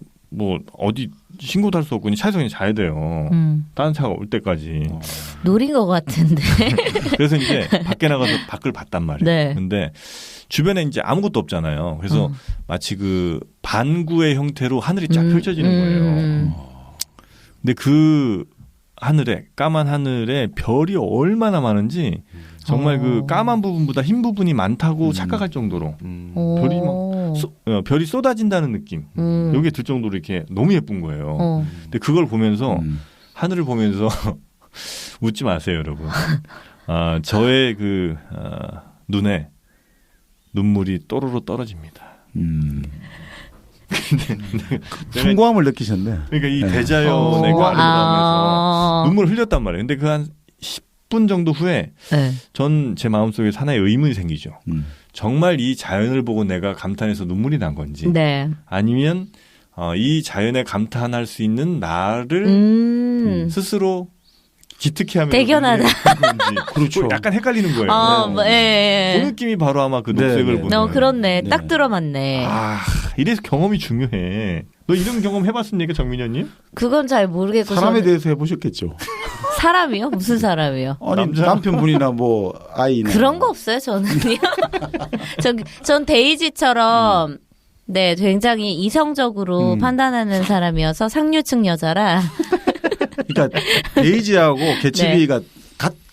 C: 어디 신고도 할 수 없고 차에서 그냥 자야 돼요. 다른 차가 올 때까지.
B: 노린 것 같은데.
C: 그래서 이제 밖에 나가서 밖을 봤단 말이에요.
B: 네.
C: 근데 주변에 이제 아무것도 없잖아요. 그래서 마치 그 반구의 형태로 하늘이 쫙 펼쳐지는 거예요. 근데 그 하늘에, 까만 하늘에 별이 얼마나 많은지 정말 그 까만 부분보다 흰 부분이 많다고 착각할 정도로 별이 막 별이 쏟아진다는 느낌. 이게 들 정도로 이렇게 너무 예쁜 거예요. 근데 그걸 보면서 하늘을 보면서 웃지 마세요, 여러분. 저의 눈에 눈물이 또르르 떨어집니다.
D: 숭고함을 느끼셨네.
C: 그러니까 이 대자연의 그 아름다움에서 눈물을 흘렸단 말이에요. 근데 그 한 10분 정도 후에 전 제 마음속에 하나의 의문이 생기죠. 정말 이 자연을 보고 내가 감탄해서 눈물이 난 건지 아니면 이 자연에 감탄할 수 있는 나를 스스로 기특해하면서
B: 대견하다.
C: 그렇죠. 약간 헷갈리는 거예요. 그 느낌이 바로 아마 그 녹색을 보는.
B: 그렇네. 딱 들어맞네.
C: 이래서 경험이 중요해. 너 이런 경험 해봤습니까, 정민현님?
B: 그건 잘 모르겠고.
D: 사람에 대해서 해보셨겠죠.
B: 사람이요? 무슨 사람이요?
D: 아니, 남편분이나 뭐 아이나.
B: 그런 거 없어요, 저는요. 전 데이지처럼 굉장히 이성적으로 판단하는 사람이어서 상류층 여자라.
D: 그러니까 데이지하고 개츠비가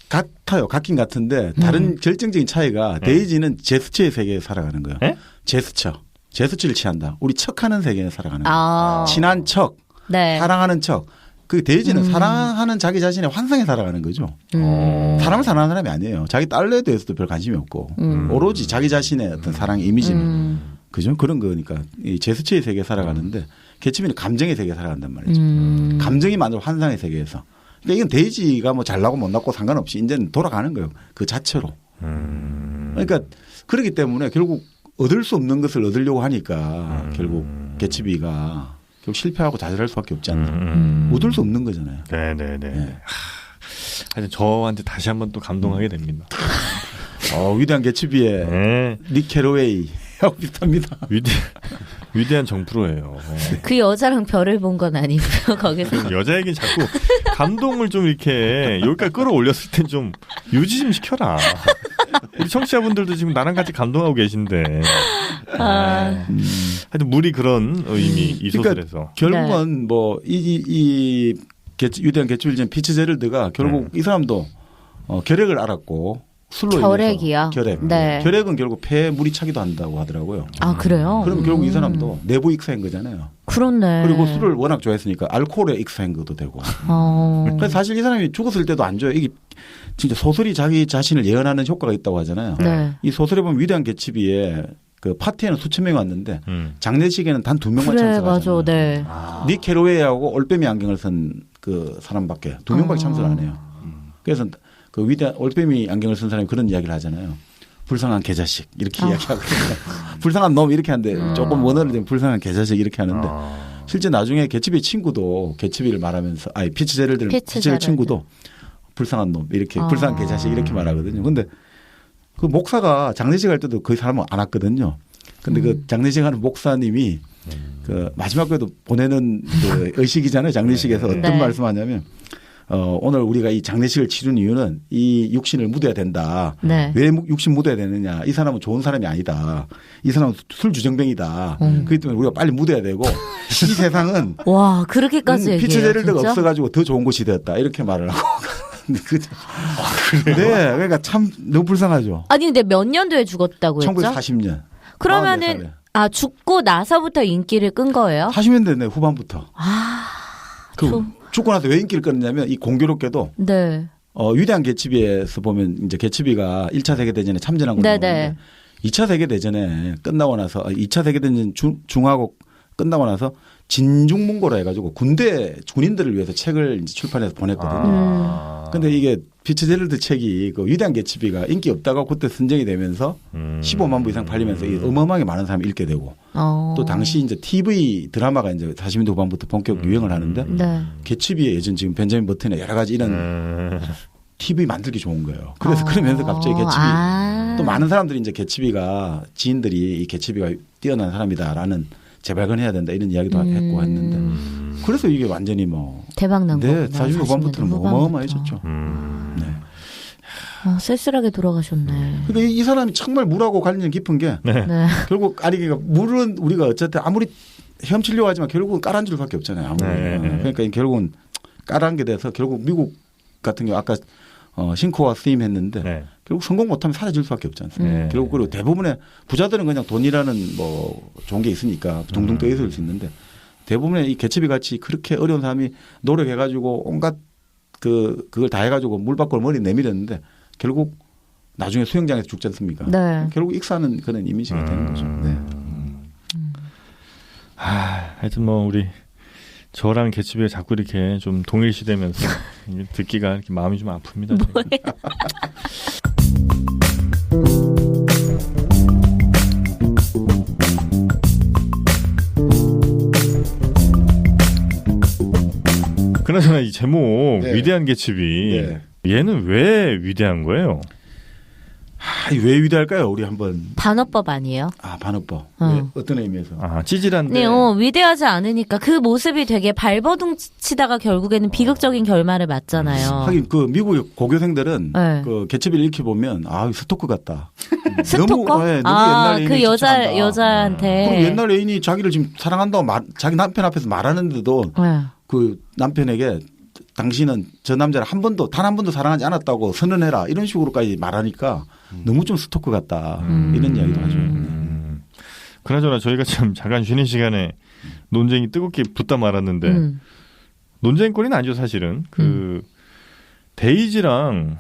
D: 같아요. 같긴 같은데 다른 결정적인 차이가 데이지는 제스처의 세계에 살아가는 거예요. 제스처를 취한다. 우리 척하는 세계에 살아가는 거예요. 친한 척, 사랑하는 척. 그 데이지는 사랑하는 자기 자신의 환상에 살아가는 거죠. 사람을 사랑하는 사람이 아니에요. 자기 딸에 대해서도 별 관심이 없고 오로지 자기 자신의 어떤 사랑의 이미지는 그죠? 그런 거니까 이 제스처의 세계에 살아가는데 개츠비는 감정의 세계에 살아간단 말이죠. 감정이 만든 환상의 세계에서. 그러니까 이건 데이지가 뭐 잘나고 못나고 상관없이 이제는 돌아가는 거예요. 그 자체로. 그러니까 그렇기 때문에 결국 얻을 수 없는 것을 얻으려고 하니까 결국 개츠비가 결국 실패하고 좌절할 수밖에 없지 않나. 얻을 수 없는 거잖아요.
C: 네네네. 하여튼 저한테 다시 한번 또 감동하게 됩니다.
D: 위대한 개츠비의 닉 캐러웨이. 비슷합니다.
C: 위대한 정프로예요.
B: 그 여자랑 별을 본 건 아니고요. 거기서
C: 여자 얘기는 자꾸 감동을 좀 이렇게 여기까지 끌어올렸을 땐 좀 유지 좀 시켜라. 우리 청취자분들도 지금 나랑 같이 감동하고 계신데. 하여튼 물이 그런 의미 이 소설에서.
D: 그러니까 결국은 뭐 이 위대한 개츠빌 피츠제럴드가 결국 이 사람도 결핵을 알았고. 술로
B: 결핵이요?
D: 결핵. 결핵은 결국 폐에 물이 차기도 한다고 하더라고요.
B: 그래요?
D: 그럼 결국 이 사람도 내부 익사인 거잖아요.
B: 그렇네.
D: 그리고 술을 워낙 좋아했으니까 알코올에 익사인 것도 되고. 그래서 사실 이 사람이 죽었을 때도 안 줘요. 이게 진짜 소설이 자기 자신을 예언하는 효과가 있다고 하잖아요. 이 소설에 보면 위대한 개츠비의 그 파티에는 수천 명이 왔는데 장례식에는 단 2명만 참석하잖아요.
B: 맞아.
D: 닉 캐러웨이하고 올빼미 안경을 쓴 그 사람밖에 2명밖에 참석 안 해요. 그래서 그 위대한 올빼미 안경을 쓴 사람이 그런 이야기를 하잖아요. 불쌍한 개자식 이렇게 이야기하거든요. 불쌍한 놈 이렇게 하는데 조금 원어를 대면 불쌍한 개자식 이렇게 하는데 실제 나중에 개츠비 친구도 개츠비를 말하면서 피츠제럴드 친구도 불쌍한 놈 이렇게 불쌍한 개자식 이렇게 말하거든요. 근데 그 목사가 장례식 할 때도 그 사람은 안 왔거든요. 근데 그 장례식 하는 목사님이 그 마지막에도 보내는 그 의식이잖아요. 장례식에서 어떤 말씀하냐면 오늘 우리가 이 장례식을 치른 이유는 이 육신을 묻어야 된다. 왜 육신 묻어야 되느냐. 이 사람은 좋은 사람이 아니다. 이 사람은 술주정뱅이다. 그렇기 때문에 우리가 빨리 묻어야 되고 이 세상은
B: 와 그렇게까지 얘기해요.
D: 피츠제럴드가 없어가지고 더 좋은 곳이 되었다. 이렇게 말을 하고. 네, 그러니까 참 너무 불쌍하죠.
B: 아니 근데 몇 년도에 죽었다고 했죠?
D: 1940년.
B: 그러면은 죽고 나서부터 인기를 끈 거예요?
D: 40년대 후반부터. 죽고 나서 왜 인기를 끌었냐면 이 공교롭게도 위대한 개츠비에서 보면 이제 개츠비가 1차 세계대전에 참전한 거 나오는데 2차 세계대전에 끝나고 나서 2차 세계대전 중하고 끝나고 나서 진중문고라 해가지고 군인들을 위해서 책을 이제 출판해서 보냈거든요. 근데 이게 피츠제럴드 책이 그 위대한 개츠비가 인기 없다가 그때 선정이 되면서 15만 부 이상 팔리면서 어마어마하게 많은 사람이 읽게 되고 또 당시 이제 TV 드라마가 이제 40년대 후반부터 본격 유행을 하는데 개츠비의 예전 지금 벤자민 버튼의 여러 가지 이런 TV 만들기 좋은 거예요. 그래서 그러면서 갑자기 개츠비 또 많은 사람들이 이제 개츠비가 지인들이 이 개츠비가 뛰어난 사람이다라는 재발견해야 된다 이런 이야기도 했고 했는데 그래서 이게 완전히 뭐
B: 대박 난 거구나.
D: 40년 후반부터는 어마어마해졌죠.
B: 쓸쓸하게 돌아가셨네.
D: 그러니까 이 사람이 정말 물하고 관련이 깊은 게 결국 물은 우리가 어쨌든 아무리 헤엄치려고 하지만 결국은 깔아앉을 수밖에 없잖아요. 그러니까 결국은 깔아앉게 돼서 결국 미국 같은 경우 아까 싱코와 스임 했는데 결국 성공 못하면 사라질 수밖에 없지 않습니까? 결국 그리고 대부분의 부자들은 그냥 돈이라는 뭐 좋은 게 있으니까 둥둥 떠 있을 수 있는데 대부분의 이 개츠비 같이 그렇게 어려운 사람이 노력해가지고 온갖 그걸 다 해가지고 물 밖으로 머리 내밀었는데 결국 나중에 수영장에서 죽지 않습니까?
B: 네.
D: 결국 익사하는 그런 이미지가 되는 거죠. 네.
C: 하여튼 뭐 우리 저랑 개츠비가 자꾸 이렇게 좀 동일시되면서 듣기가 이렇게 마음이 좀 아픕니다. 그나저나 이 제목
D: 네.
C: 위대한 개츠비
D: 네.
C: 얘는 왜 위대한 거예요?
D: 왜 위대할까요? 우리 한번
B: 반어법 아니에요?
D: 반어법.
B: 어.
D: 어떤 의미에서?
C: 찌질한데.
B: 네, 위대하지 않으니까 그 모습이 되게 발버둥치다가 결국에는 비극적인 결말을 맞잖아요.
D: 하긴 그 미국의 고교생들은
B: 네.
D: 그 개츠비를 읽혀 보면 스토커 같다.
B: 스토커?
D: 너무 옛날 애인을
B: 그
D: 집착한다.
B: 여자한테.
D: 그럼 옛날 애인이 자기를 지금 사랑한다고 자기 남편 앞에서 말하는데도 그 남편에게 당신은 저 남자를 단 한 번도 사랑하지 않았다고 선언해라 이런 식으로까지 말하니까 너무 좀 스토커 같다 이런 이야기도 하죠.
C: 그나저나 저희가 참 잠깐 쉬는 시간에 논쟁이 뜨겁게 붙다 말았는데 논쟁거리는 아니죠 사실은. 그 데이지랑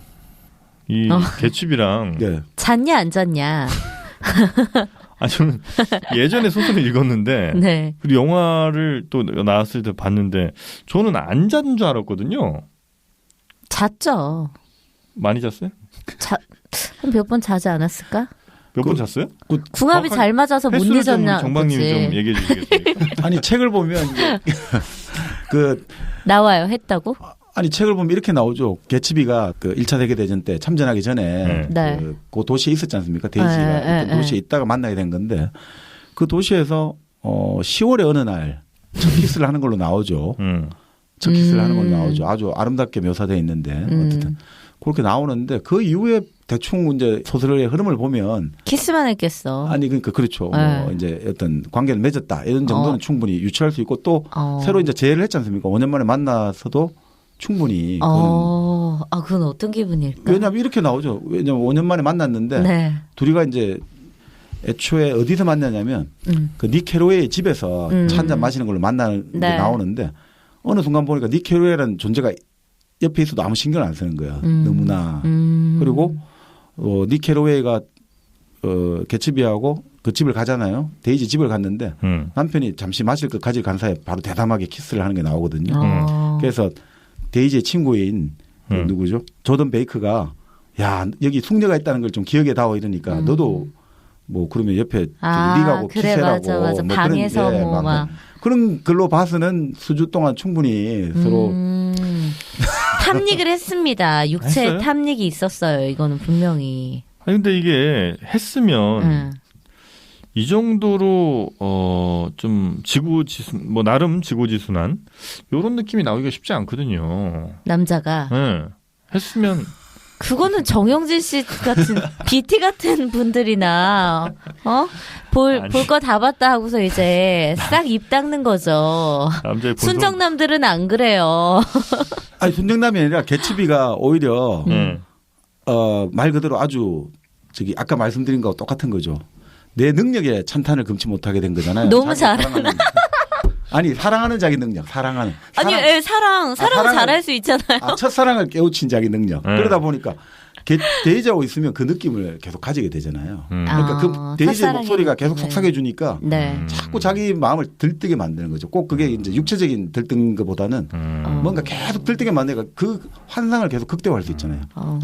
C: 이 개츠비랑
D: 네.
B: 잤냐 안 잤냐.
C: 저는 예전에 소설을 읽었는데
B: 네.
C: 그리고 영화를 또 나왔을 때 봤는데 저는 안 잔 줄 알았거든요.
B: 잤죠.
C: 많이 잤어요?
B: 몇 번 자지 않았을까?
C: 몇 번 잤어요?
B: 궁합이 잘 맞아서 못 잊었나.
C: 정박님이 좀 얘기해 주시겠습니까?
D: 아니 책을 보면 이제
B: 나와요. 했다고?
D: 아니 책을 보면 이렇게 나오죠. 개츠비가 그 1차 세계대전 때 참전하기 전에
B: 네.
D: 그 도시에 있었지 않습니까? 데이지가 그 도시에 있다가 만나게 된 건데 그 도시에서 10월의 어느 날 첫 키스를 하는 걸로 나오죠. 첫 키스를 하는 걸로 나오죠. 아주 아름답게 묘사되어 있는데 어쨌든 그렇게 나오는데 그 이후에 대충 이제 소설의 흐름을 보면
B: 키스만 했겠어.
D: 아니 그러니까 그렇죠. 뭐 이제 어떤 관계를 맺었다 이런 정도는 충분히 유추할 수 있고 또 새로 이제 재회를 했지 않습니까? 5년 만에 만나서도 충분히
B: 그건 어떤 기분일까?
D: 왜냐하면 이렇게 나오죠. 왜냐하면 5년 만에 만났는데
B: 네.
D: 둘이가 이제 애초에 어디서 만나냐면 그 닉 캐로웨이 집에서 차 한잔 마시는 걸로 만나는 게 나오는데 어느 순간 보니까 닉 캐로웨이라는 존재가 옆에 있어도 아무 신경을 안 쓰는 거예요. 너무나. 그리고 닉 캐로웨이가 개츠비하고 그 집을 가잖아요. 데이지 집을 갔는데 남편이 잠시 마실 것 가지고 간 사이에 바로 대담하게 키스를 하는 게 나오거든요. 그래서 데이지의 친구인 누구죠? 조던 베이크가 야 여기 숙녀가 있다는 걸 좀 기억에 다오 이러니까 너도 뭐 그러면 옆에 네가고
B: 그래,
D: 키스라고
B: 맞아.
D: 뭐
B: 방에서
D: 그런,
B: 막
D: 그런 걸로 봐서는 수주 동안 충분히 서로
B: 탐닉을 했습니다. 육체
C: 했어요?
B: 탐닉이 있었어요. 이거는 분명히.
C: 근데 이게 했으면 이 정도로 좀 지구지순 뭐 나름 지구지순한 이런 느낌이 나오기가 쉽지 않거든요.
B: 남자가.
C: 네. 했으면
B: 그거는 정영진 씨 같은 BT 같은 분들이나 볼 거 다 봤다 하고서 이제 싹 입 닦는 거죠. 순정남들은 안 그래요.
D: 아니 순정남이 아니라 개츠비가 오히려 말 그대로 아주 아까 말씀드린 거하고 똑같은 거죠. 내 능력에 찬탄을 금치 못하게 된 거잖아요.
B: 너무 잘하는.
D: 아니 사랑하는 자기 능력. 사랑은
B: 잘할 수 있잖아요.
D: 첫사랑을 깨우친 자기 능력. 그러다 보니까 데이지하고 있으면 그 느낌을 계속 가지게 되잖아요. 그러니까 그 데이지의 목소리가 계속 속삭여 주니까 자꾸 자기 마음을 들뜨게 만드는 거죠. 꼭 그게 이제 육체적인 들뜬 것보다는 뭔가 계속 들뜨게 만드니까 그 환상을 계속 극대화할 수 있잖아요.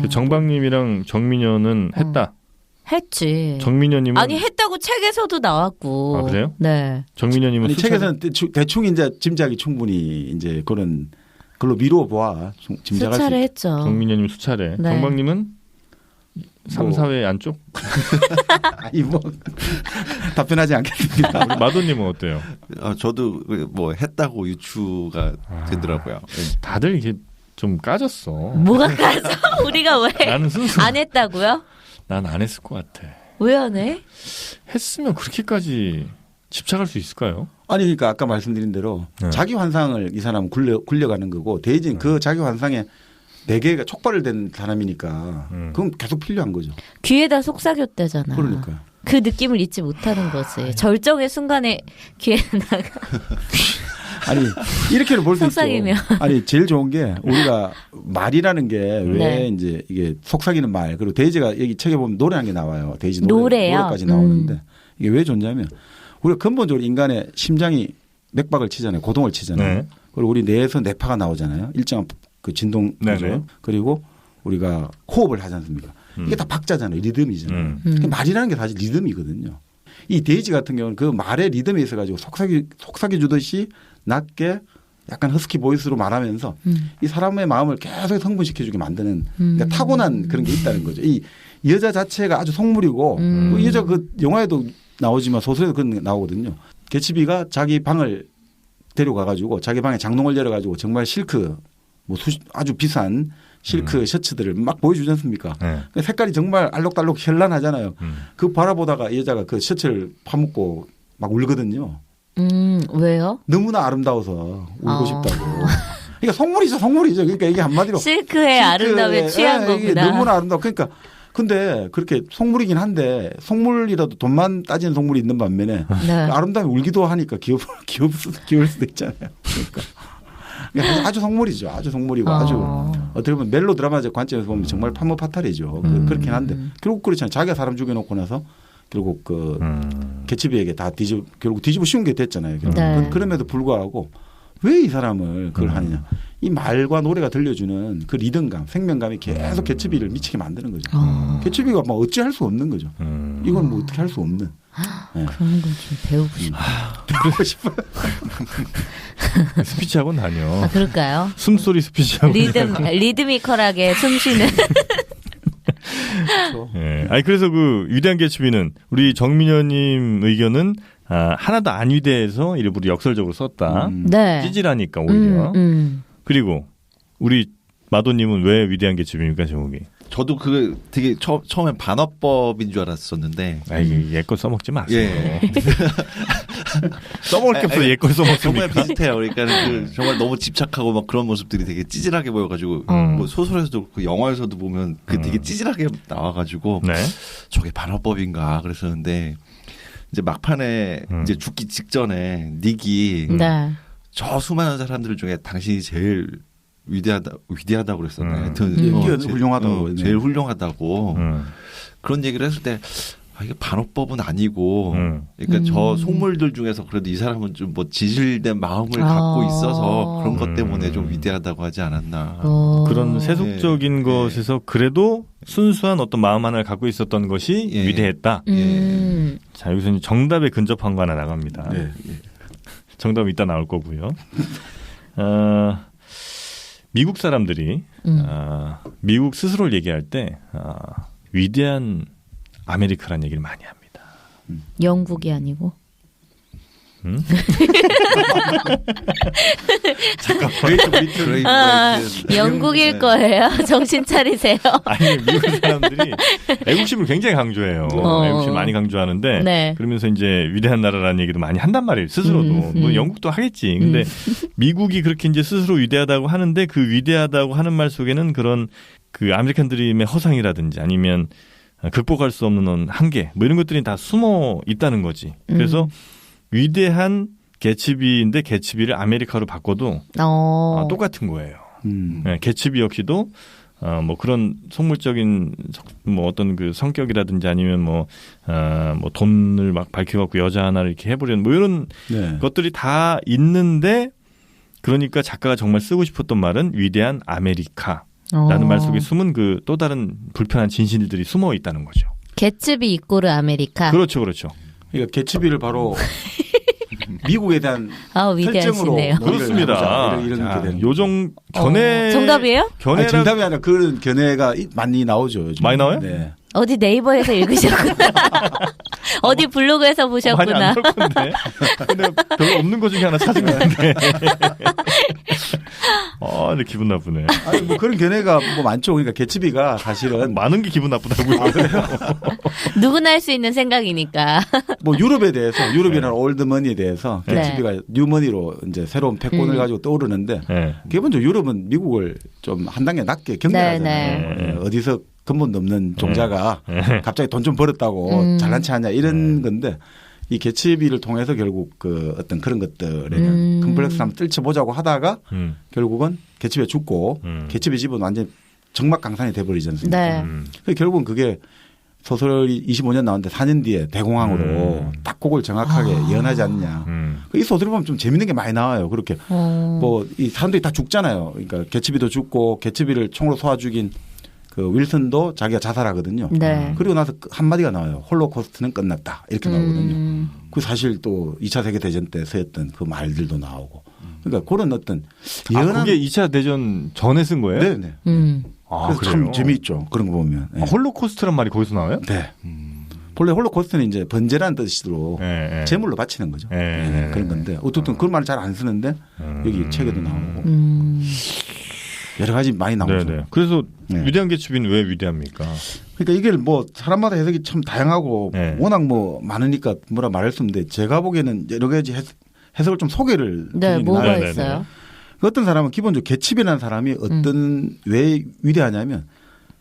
C: 정박님이랑 정민현은 했다.
B: 했지.
C: 정민현님은
B: 했다고 책에서도 나왔고.
C: 그래요?
B: 네.
C: 정민현님은
D: 책에서는 대충 이제 짐작이 충분히 이제 그런 걸로 미루어 보아 짐작할 수
B: 수차례 했죠.
C: 정민현님 수차례.
B: 네.
C: 정박님은 3, 4회 안쪽?
D: 아니 뭐 답변하지 않겠습니다.
C: 우리 마도님은 어때요?
E: 저도 뭐 했다고 유추가 되더라고요.
C: 다들 이게 좀 까졌어.
B: 뭐가 까져? 우리가 왜?
C: 나는 순수.
B: 안 했다고요?
C: 난 안 했을 것 같아.
B: 왜 안 해?
C: 했으면 그렇게까지 집착할 수 있을까요?
D: 아니 그러니까 아까 말씀드린 대로 자기 환상을 이 사람은 굴려가는 거고 데이지는 그 자기 환상에 내계가 촉발을 된 사람이니까 그럼 계속 필요한 거죠.
B: 귀에다 속삭였대잖아.
D: 그러니까요.
B: 그 느낌을 잊지 못하는 거지. 절정의 순간에 귀에다가.
D: 아니 이렇게는 볼 수 있죠.
B: 속삭이면.
D: 아니 제일 좋은 게 우리가 말이라는 게 왜 이제 이게 속삭이는 말 그리고 데이지가 여기 책에 보면 노래한 게 나와요. 데이지 노래까지 나오는데 이게 왜 좋냐면 우리가 근본적으로 인간의 심장이 맥박을 치잖아요. 고동을 치잖아요. 그리고 우리 뇌에서 뇌파가 나오잖아요. 일정한 그 진동 구조. 그리고 우리가 호흡을 하지 않습니까? 이게 다 박자잖아요. 리듬이잖아요. 말이라는 게 사실 리듬이거든요. 이 데이지 같은 경우는 그 말의 리듬에 있어가지고 속삭여 주듯이 낮게 약간 허스키 보이스로 말하면서 이 사람의 마음을 계속 성분시켜주게 만드는 그러니까 타고난 그런 게 있다는 거죠. 이 여자 자체가 아주 속물이고 이 여자 그 영화에도 나오지만 소설에도 그런 나오거든요. 개츠비가 자기 방을 데려가가지고 자기 방에 장롱을 열어가지고 정말 실크 뭐 아주 비싼 실크 셔츠들을 막 보여주지 않습니까? 색깔이 정말 알록달록 현란하잖아요. 그 바라보다가 이 여자가 그 셔츠를 파묻고 막 울거든요.
B: 왜요?
D: 너무나 아름다워서 울고 싶다고. 그러니까 속물이죠. 그러니까 이게 한마디로
B: 실크의 아름다움에 취한 거구나.
D: 이게 너무나 아름다워. 그러니까 근데 그렇게 속물이긴 한데 속물이라도 돈만 따지는 속물이 있는 반면에 아름다움이 울기도 하니까 귀여울 수도 있잖아요. 그러니까 아주 속물이죠. 아주 속물이고 아주 어떻게 보면 멜로 드라마적 관점에서 보면 정말 판모파탈이죠. 그렇긴 한데 결국 그렇잖아요. 자기가 사람 죽여놓고 나서 결국 그 개츠비에게 다 결국 뒤집어 씌운 게 됐잖아요. 그럼에도 불구하고 왜 이 사람을 그걸 하느냐. 이 말과 노래가 들려주는 그 리듬감, 생명감이 계속 개츠비를 미치게 만드는 거죠. 개츠비가 뭐 어찌할 수 없는 거죠. 이건 뭐 어떻게 할 수 없는.
B: 네. 그런 건 좀 배우고 싶어요.
D: 배우고 싶어요.
C: 스피치학원 다녀.
B: 그럴까요?
C: 숨소리 스피치학원.
B: 리드미컬하게 숨쉬는.
C: 네. 아니 그래서 그 위대한 개츠비는 우리 정민여님 의견은 하나도 안 위대해서 일부러 역설적으로 썼다. 찌질하니까 오히려. 그리고 우리 마도님은 왜 위대한 개츠비입니까, 제목이?
E: 저도 그 되게 처음에 반어법인 줄 알았었는데.
C: 이게 옛걸 써먹지 마세요. 예. 써먹을 게 없어 옛걸 써먹습니까?
E: 정말 비슷해요. 그러니까 그 정말 너무 집착하고 막 그런 모습들이 되게 찌질하게 보여가지고 뭐 소설에서도 그렇고 영화에서도 보면 그 되게 찌질하게 나와가지고 저게 반어법인가 그랬었는데 이제 막판에 이제 죽기 직전에 닉이 저 수많은 사람들 중에 당신이 제일 위대하다고 그랬었나요? 하여튼
D: 훌륭하다고
E: 제일 훌륭하다고 그런 얘기를 했을 때 이게 반어법은 아니고 그러니까 저 속물들 중에서 그래도 이 사람은 좀 뭐 지질된 마음을 갖고 있어서 그런 것 때문에 좀 위대하다고 하지 않았나.
C: 그런 세속적인 것에서 그래도 순수한 어떤 마음 하나를 갖고 있었던 것이 위대했다. 자, 여기서 정답에 근접한 거 하나 나갑니다. 정답은 이따 나올 거고요. 미국 사람들이 미국 스스로를 얘기할 때 위대한 아메리카라는 얘기를 많이 합니다.
B: 영국이 아니고?
C: 잠깐
B: 영국일 거예요. 정신 차리세요.
C: 아니 미국 사람들이 애국심을 굉장히 강조해요. 애국심 많이 강조하는데 그러면서 이제 위대한 나라라는 얘기도 많이 한단 말이에요. 스스로도 뭐 영국도 하겠지. 근데 미국이 그렇게 이제 스스로 위대하다고 하는데 그 위대하다고 하는 말 속에는 그런 그 아메리칸 드림의 허상이라든지 아니면 극복할 수 없는 한계 뭐 이런 것들이 다 숨어 있다는 거지. 그래서 위대한 개츠비인데 개츠비를 아메리카로 바꿔도 똑같은 거예요. 개츠비 역시도 뭐 그런 속물적인 뭐 어떤 그 성격이라든지 아니면 뭐 돈을 막 밝혀갖고 여자 하나를 이렇게 해보려는 뭐 이런 것들이 다 있는데 그러니까 작가가 정말 쓰고 싶었던 말은 위대한 아메리카라는 말 속에 숨은 그 또 다른 불편한 진실들이 숨어 있다는 거죠.
B: 개츠비 이꼬르 아메리카.
C: 그렇죠.
D: 그러니까 개츠비를 바로 미국에 대한 설정으로
C: 그렇습니다.
D: 이런
C: 요정 견해
B: 정답이에요?
D: 견해 정답이 아니라 그런 견해가 많이 나오죠. 요즘.
C: 많이 나와요?
D: 네.
B: 어디 네이버에서 읽으셨구나. 어디 블로그에서 보셨구나.
C: 많이 안 나올 건데. 근데 별로 없는 거 중에 하나 찾은 건데. 근데 기분 나쁘네.
D: 아니 뭐 그런 견해가 뭐 많죠. 그러니까 개츠비가 사실은
C: 많은 게 기분 나쁘다고요.
B: 누구나 할 수 있는 생각이니까.
D: 뭐 유럽에 대해서 유럽이나 올드머니에 대해서 개츠비가 뉴머니로 이제 새로운 패권을 가지고 떠오르는데 기본적으로 유럽은 미국을 좀 한 단계 낮게 경멸하잖아요. 어디서 근본도 없는 종자가 갑자기 돈 좀 벌었다고 잘난 체 하냐 이런 건데 이 개츠비를 통해서 결국 그 어떤 그런 것들에 컴플렉스 한번 떨쳐보자고 하다가 결국은 개츠비가 죽고 개츠비 집은 완전 정막강산이 돼버리지 않습니까? 결국은 그게 소설이 25년 나왔는데 4년 뒤에 대공황으로 딱 그걸 정확하게 예언하지 않냐. 이 소설을 보면 좀 재밌는 게 많이 나와요. 그렇게 뭐 이 사람들이 다 죽잖아요. 그러니까 개츠비도 죽고 개츠비를 총으로 쏘아 죽인 그 윌슨도 자기가 자살하거든요. 그리고 나서 한마디가 나와요. 홀로코스트는 끝났다. 이렇게 나오거든요. 그 사실 또 2차 세계대전 때 쓰였던 그 말들도 나오고. 그러니까 그런 어떤
C: 예언한. 그게 2차 대전 전에 쓴 거예요?
D: 네네. 그래서 참 재미있죠. 그런 거 보면. 네.
C: 홀로코스트란 말이 거기서 나와요?
D: 네. 본래 홀로코스트는 이제 번제라는 뜻으로 제물로 바치는 거죠. 그런 건데 어쨌든 그런 말을 잘 안 쓰는데 여기 책에도 나오고. 여러 가지 많이 나오죠.
C: 네네. 그래서 위대한 개츠비는 왜 위대합니까?
D: 그러니까 이게 뭐 사람마다 해석이 참 다양하고 워낙 뭐 많으니까 뭐라 말할 수 없는데 제가 보기에는 여러 가지 해석을 좀 소개를
B: 뭐가 있어요?
D: 어떤 사람은 기본적으로 개츠비라는 사람이 어떤 왜 위대하냐면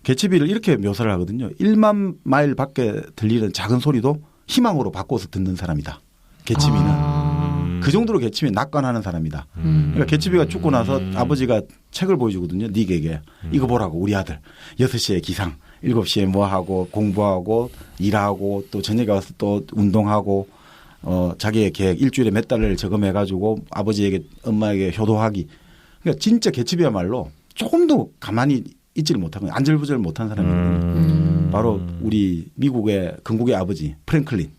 D: 개츠비를 이렇게 묘사를 하거든요. 1만 마일 밖에 들리는 작은 소리도 희망으로 바꿔서 듣는 사람이다. 개츠비는. 그 정도로 개츠비는 낙관하는 사람이다. 그러니까 개츠비가 죽고 나서 아버지가 책을 보여주거든요. 닉에게. 이거 보라고 우리 아들. 6시에 기상. 7시에 뭐 하고 공부하고 일하고 또 저녁에 와서 또 운동하고 자기의 계획 일주일에 몇 달을 저금해 가지고 아버지에게 엄마에게 효도하기. 그러니까 진짜 개츠비야말로 조금도 가만히 있지를 못하고 안절부절 못한 사람이거든요. 바로 우리 미국의 건국의 아버지 프랭클린.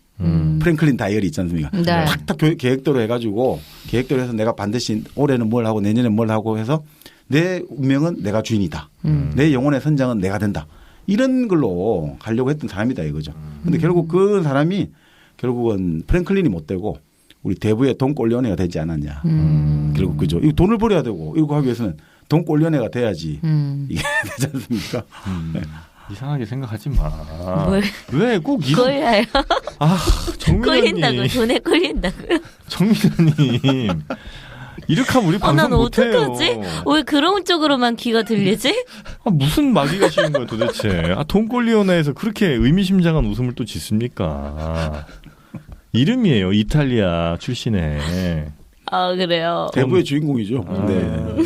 D: 프랭클린 다이어리 있지 않습니까? 탁탁 계획대로 해가지고 계획대로 해서 내가 반드시 올해는 뭘 하고 내년에 뭘 하고 해서 내 운명은 내가 주인이다. 내 영혼의 선장은 내가 된다. 이런 걸로 가려고 했던 사람이다 이거죠. 근데 결국 그 사람이 결국은 프랭클린이 못 되고 우리 대부의 돈 꼴리언해가 되지 않았냐. 결국 그죠. 이 돈을 벌어야 되고 이거 하기 위해서는 돈 꼴리언해가 돼야지 이게 되지 않습니까? 네.
C: 이상하게 생각하지 마. 왜 꼭
B: 꼴려요?
C: 정민호님.
B: 꼴린다고 돈에 꼴린다고요?
C: 정민호님. 이렇게 하면 우리 방송 못해요.
B: 난 어떡하지? 왜 그런 쪽으로만 귀가 들리지?
C: 무슨 마귀가 쉬운 거야 도대체. 돈꼴리오나에서 그렇게 의미심장한 웃음을 또 짓습니까? 이름이에요. 이탈리아 출신의.
B: 그래요?
D: 대부의 주인공이죠. 네.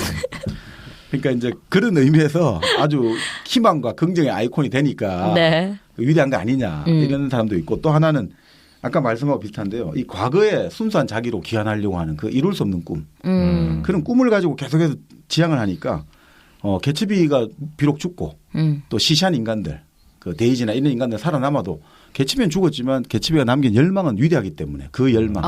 D: 그러니까 이제 그런 의미에서 아주 희망과 긍정의 아이콘이 되니까 위대한 거 아니냐 이런 사람도 있고 또 하나는 아까 말씀하고 비슷한데요. 이 과거에 순수한 자기로 귀환하려고 하는 그 이룰 수 없는 꿈. 그런 꿈을 가지고 계속해서 지향을 하니까 개츠비가 비록 죽고 또 시시한 인간들 그 데이지나 이런 인간들 살아남아도 개츠비는 죽었지만 개츠비가 남긴 열망은 위대하기 때문에 그 열망.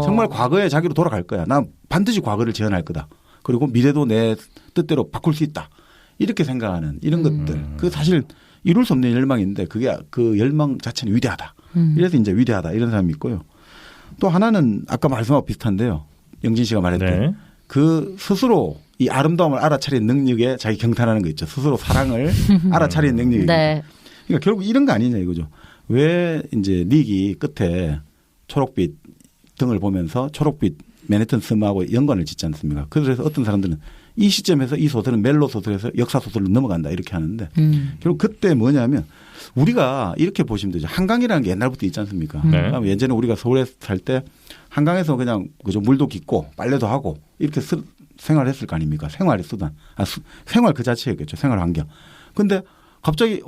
D: 정말 과거에 자기로 돌아갈 거야. 난 반드시 과거를 재현할 거다. 그리고 미래도 내 뜻대로 바꿀 수 있다. 이렇게 생각하는 이런 것들. 그 사실 이룰 수 없는 열망인데 그게 그 열망 자체는 위대하다. 이래서 이제 위대하다. 이런 사람이 있고요. 또 하나는 아까 말씀하고 비슷한데요. 영진 씨가 말했던 그 스스로 이 아름다움을 알아차리는 능력에 자기 경탄하는 거 있죠. 스스로 사랑을 알아차리는 능력이. 그러니까 결국 이런 거 아니냐 이거죠. 왜 이제 닉이 끝에 초록빛 등을 보면서 초록빛 맨해튼 섬하고 연관을 짓지 않습니까? 그래서 어떤 사람들은 이 시점에서 이 소설은 멜로 소설에서 역사 소설로 넘어간다 이렇게 하는데 결국 그때 뭐냐면 우리가 이렇게 보시면 되죠. 한강이라는 게 옛날부터 있지 않습니까? 그러니까 예전에 우리가 서울에 살 때 한강에서 그냥 그저 물도 깃고 빨래도 하고 이렇게 생활했을 거 아닙니까? 생활의 수단. 생활 그 자체였겠죠. 생활 환경. 근데 갑자기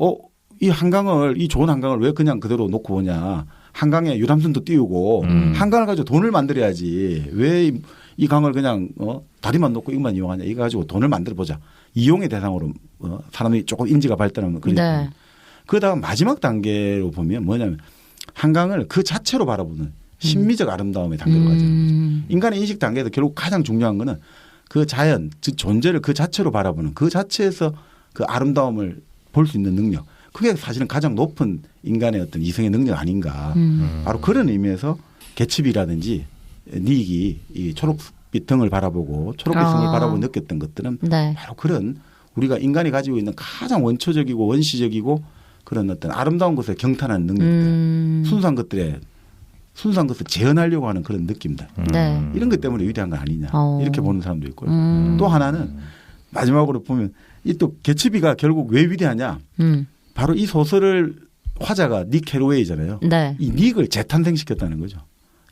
D: 이 한강을 이 좋은 한강을 왜 그냥 그대로 놓고 보냐. 한강에 유람선도 띄우고 한강을 가지고 돈을 만들어야지 왜 이 강을 그냥 다리만 놓고 이것만 이용하냐. 이거 가지고 돈을 만들어 보자. 이용의 대상으로 사람이 조금 인지가 발달하면 그러죠. 그러다가 마지막 단계로 보면 뭐냐면 한강을 그 자체로 바라보는 심미적 아름다움의 단계로 가잖아요. 인간의 인식 단계에서 결국 가장 중요한 거는 그 자연, 즉 존재를 그 자체로 바라보는 그 자체에서 그 아름다움을 볼 수 있는 능력. 그게 사실은 가장 높은 인간의 어떤 이성의 능력 아닌가. 바로 그런 의미에서 개츠비라든지 니익이 이 초록빛 등을 바라보고 초록빛 등을 바라보고 느꼈던 것들은
B: 네.
D: 바로 그런 우리가 인간이 가지고 있는 가장 원초적이고 원시적이고 그런 어떤 아름다운 것을 경탄하는 능력들, 순수한 것을 재현하려고 하는 그런 느낌들.
B: 네.
D: 이런 것 때문에 위대한 건 아니냐. 이렇게 보는 사람도 있고요. 또 하나는 마지막으로 보면 이 또 개츠비가 결국 왜 위대하냐. 바로 이 소설을 화자가 닉 캐로웨이잖아요.
B: 네.
D: 이 닉을 재탄생시켰다는 거죠.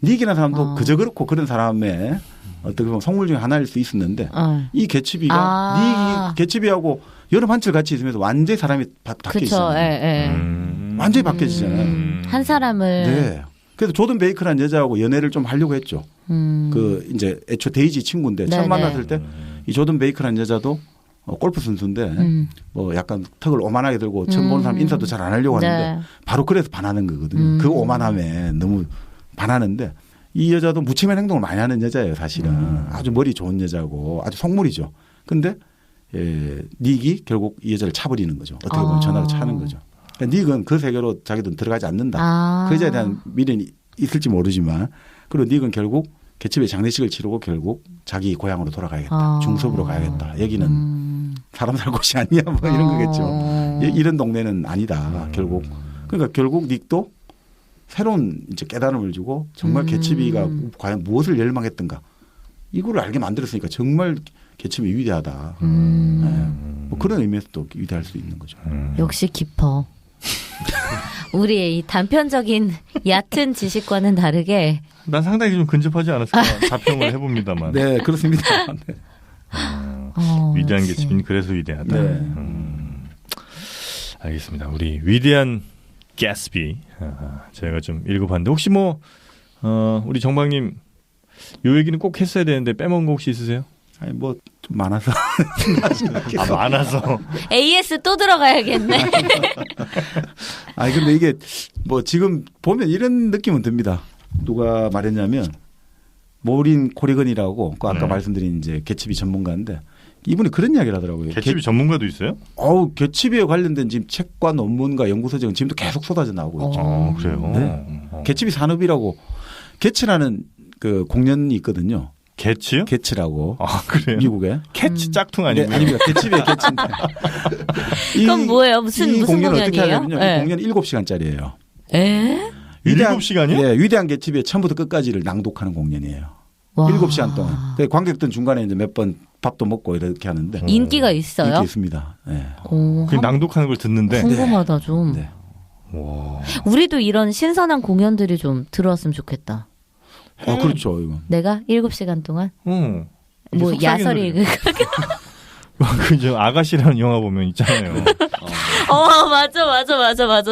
D: 닉이라는 사람도 그저 그렇고 그런 사람의 어떻게 보면 성물 중에 하나일 수 있었는데 이 개츠비가 닉이 개츠비하고 여름 한철 같이 있으면서 완전히 사람이 바뀌어지잖아요. 완전히 바뀌어지잖아요.
B: 한 사람을.
D: 네. 그래서 조던 베이커라는 여자하고 연애를 좀 하려고 했죠. 그 이제 애초 데이지 친구인데 처음 만났을 때 이 조던 베이커라는 여자도 골프 선수인데 뭐 약간 턱을 오만하게 들고 처음 보는 사람 인사도 잘 안 하려고 하는데 바로 그래서 반하는 거거든요. 그 오만함에 너무 반하는데 이 여자도 무책임한 행동을 많이 하는 여자예요. 사실은 아주 머리 좋은 여자고 아주 속물이죠. 근데 닉이 결국 이 여자를 차버리는 거죠. 어떻게 보면 전화를 차는 거죠. 그러니까 닉은 그 세계로 자기도 들어가지 않는다. 그 여자에 대한 미련이 있을지 모르지만 그리고 닉은 결국 개츠비의 장례식을 치르고 결국 자기 고향으로 돌아가야겠다. 중섭으로 가야겠다. 여기는 사람 살 곳이 아니야. 뭐 이런 거겠죠. 이런 동네는 아니다. 결국. 그러니까 결국 닉도 새로운 이제 깨달음을 주고 정말 개츠비가 과연 무엇을 열망했던가 이거를 알게 만들었으니까 정말 개츠비 위대하다. 네. 뭐 그런 의미에서 또 위대할 수 있는 거죠.
B: 역시 깊어. 우리의 이 단편적인 얕은 지식과는 다르게
C: 난 상당히 좀 근접하지 않았을까 자평을 해봅니다만.
D: 네, 그렇습니다. 네.
C: 위대한 개츠비는 그래서 위대하다. 네. 알겠습니다. 우리 위대한 개츠비 제가 좀 읽어봤는데 혹시 뭐 우리 정박님 요 얘기는 꼭 했어야 되는데 빼먹은 거 혹시 있으세요?
D: 아니 뭐 좀 많아서.
C: 많아서.
B: AS 또 들어가야겠네.
D: 아니 근데 이게 뭐 지금 보면 이런 느낌은 듭니다. 누가 말했냐면 모린 코리건이라고 아까 말씀드린 이제 개츠비 전문가인데 이분이 그런 이야기를 하더라고요.
C: 개츠비 전문가도 있어요?
D: 개츠비에 관련된 지금 책과 논문과 연구서적은 지금도 계속 쏟아져 나오고 있죠.
C: 그래요?
D: 네. 개츠비 산업이라고 개츠라는 그 공연이 있거든요.
C: 개츠요?
D: 개츠라고.
C: 아, 그래요?
D: 미국에.
C: 캐치 짝퉁 아니고요?
D: 네, 아닙니다. 개츠비의 개츠인데.
B: 그건 뭐예요? 무슨
D: 공연을
B: 공연이에요?
D: 어떻게 하냐면요. 이 공연 7시간짜리예요.
C: 7시간이요?
D: 네, 위대한 개츠비의 처음부터 끝까지를 낭독하는 공연이에요. 와. 7시간 동안. 관객들 중간에 이제 몇 번 밥도 먹고 이렇게 하는데.
B: 인기가 있어요?
D: 인기 있습니다. 네.
C: 그 낭독하는 걸 듣는데.
B: 궁금하다 좀.
D: 네.
C: 와.
B: 우리도 이런 신선한 공연들이 좀 들어왔으면 좋겠다.
D: 그렇죠. 이거.
B: 내가 7시간 동안? 뭐 야설이
C: 그죠. 아가씨라는 영화 보면 있잖아요.
B: 맞아.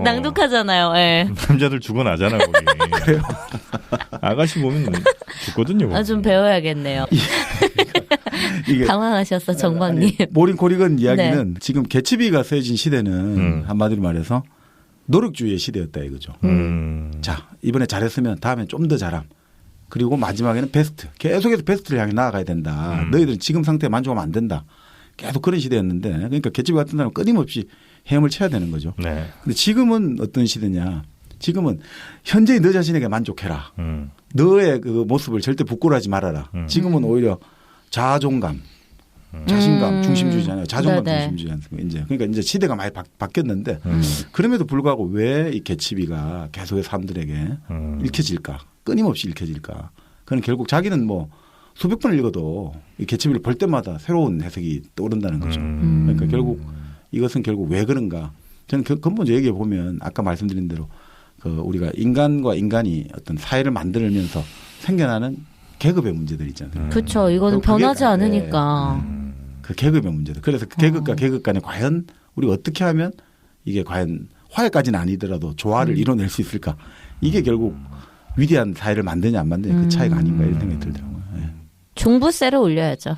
B: 낭독하잖아요. 예.
C: 남자들 죽어나잖아 거기.
D: 그래요.
C: 아가씨 보면 죽거든요.
B: 좀 배워야겠네요.
D: 이게
B: 당황하셨어 정박님.
D: 모린 코리건 이야기는 지금 개츠비가 쓰여진 시대는 한마디로 말해서 노력주의의 시대였다 이거죠. 자 이번에 잘했으면 다음엔 좀 더 잘함. 그리고 마지막에는 베스트. 계속해서 베스트를 향해 나아가야 된다. 너희들은 지금 상태에 만족하면 안 된다. 계속 그런 시대였는데 그러니까 개츠비 같은 사람은 끊임없이 헤엄을 쳐야 되는 거죠.
C: 네.
D: 근데 지금은 어떤 시대냐. 지금은 현재의 너 자신에게 만족해라. 너의 그 모습을 절대 부끄러워하지 말아라. 지금은 오히려 자존감. 자신감 중심주의잖아요. 자존감 중심주의 않습니까? 이제 그러니까 이제 시대가 많이 바뀌었는데 그럼에도 불구하고 왜 이 개츠비가 계속해서 사람들에게 읽혀질까? 끊임없이 읽혀질까? 그는 결국 자기는 뭐 수백 번을 읽어도 이 개츠비를 볼 때마다 새로운 해석이 떠오른다는 거죠. 그러니까 결국 이것은 결국 왜 그런가? 저는 근본적으로 얘기해 보면 아까 말씀드린 대로 그 우리가 인간과 인간이 어떤 사회를 만들면서 생겨나는 계급의 문제들 있잖아요.
B: 그렇죠. 이거는 변하지 않으니까.
D: 그 계급의 문제들. 그래서 그 계급과 계급 간에 과연 우리가 어떻게 하면 이게 과연 화해까지는 아니더라도 조화를 이뤄낼 수 있을까? 이게 결국 위대한 사회를 만드냐 안 만드냐 그 차이가 아닌가 이런 생각이 들더라고요. 네.
B: 종부세를 올려야죠.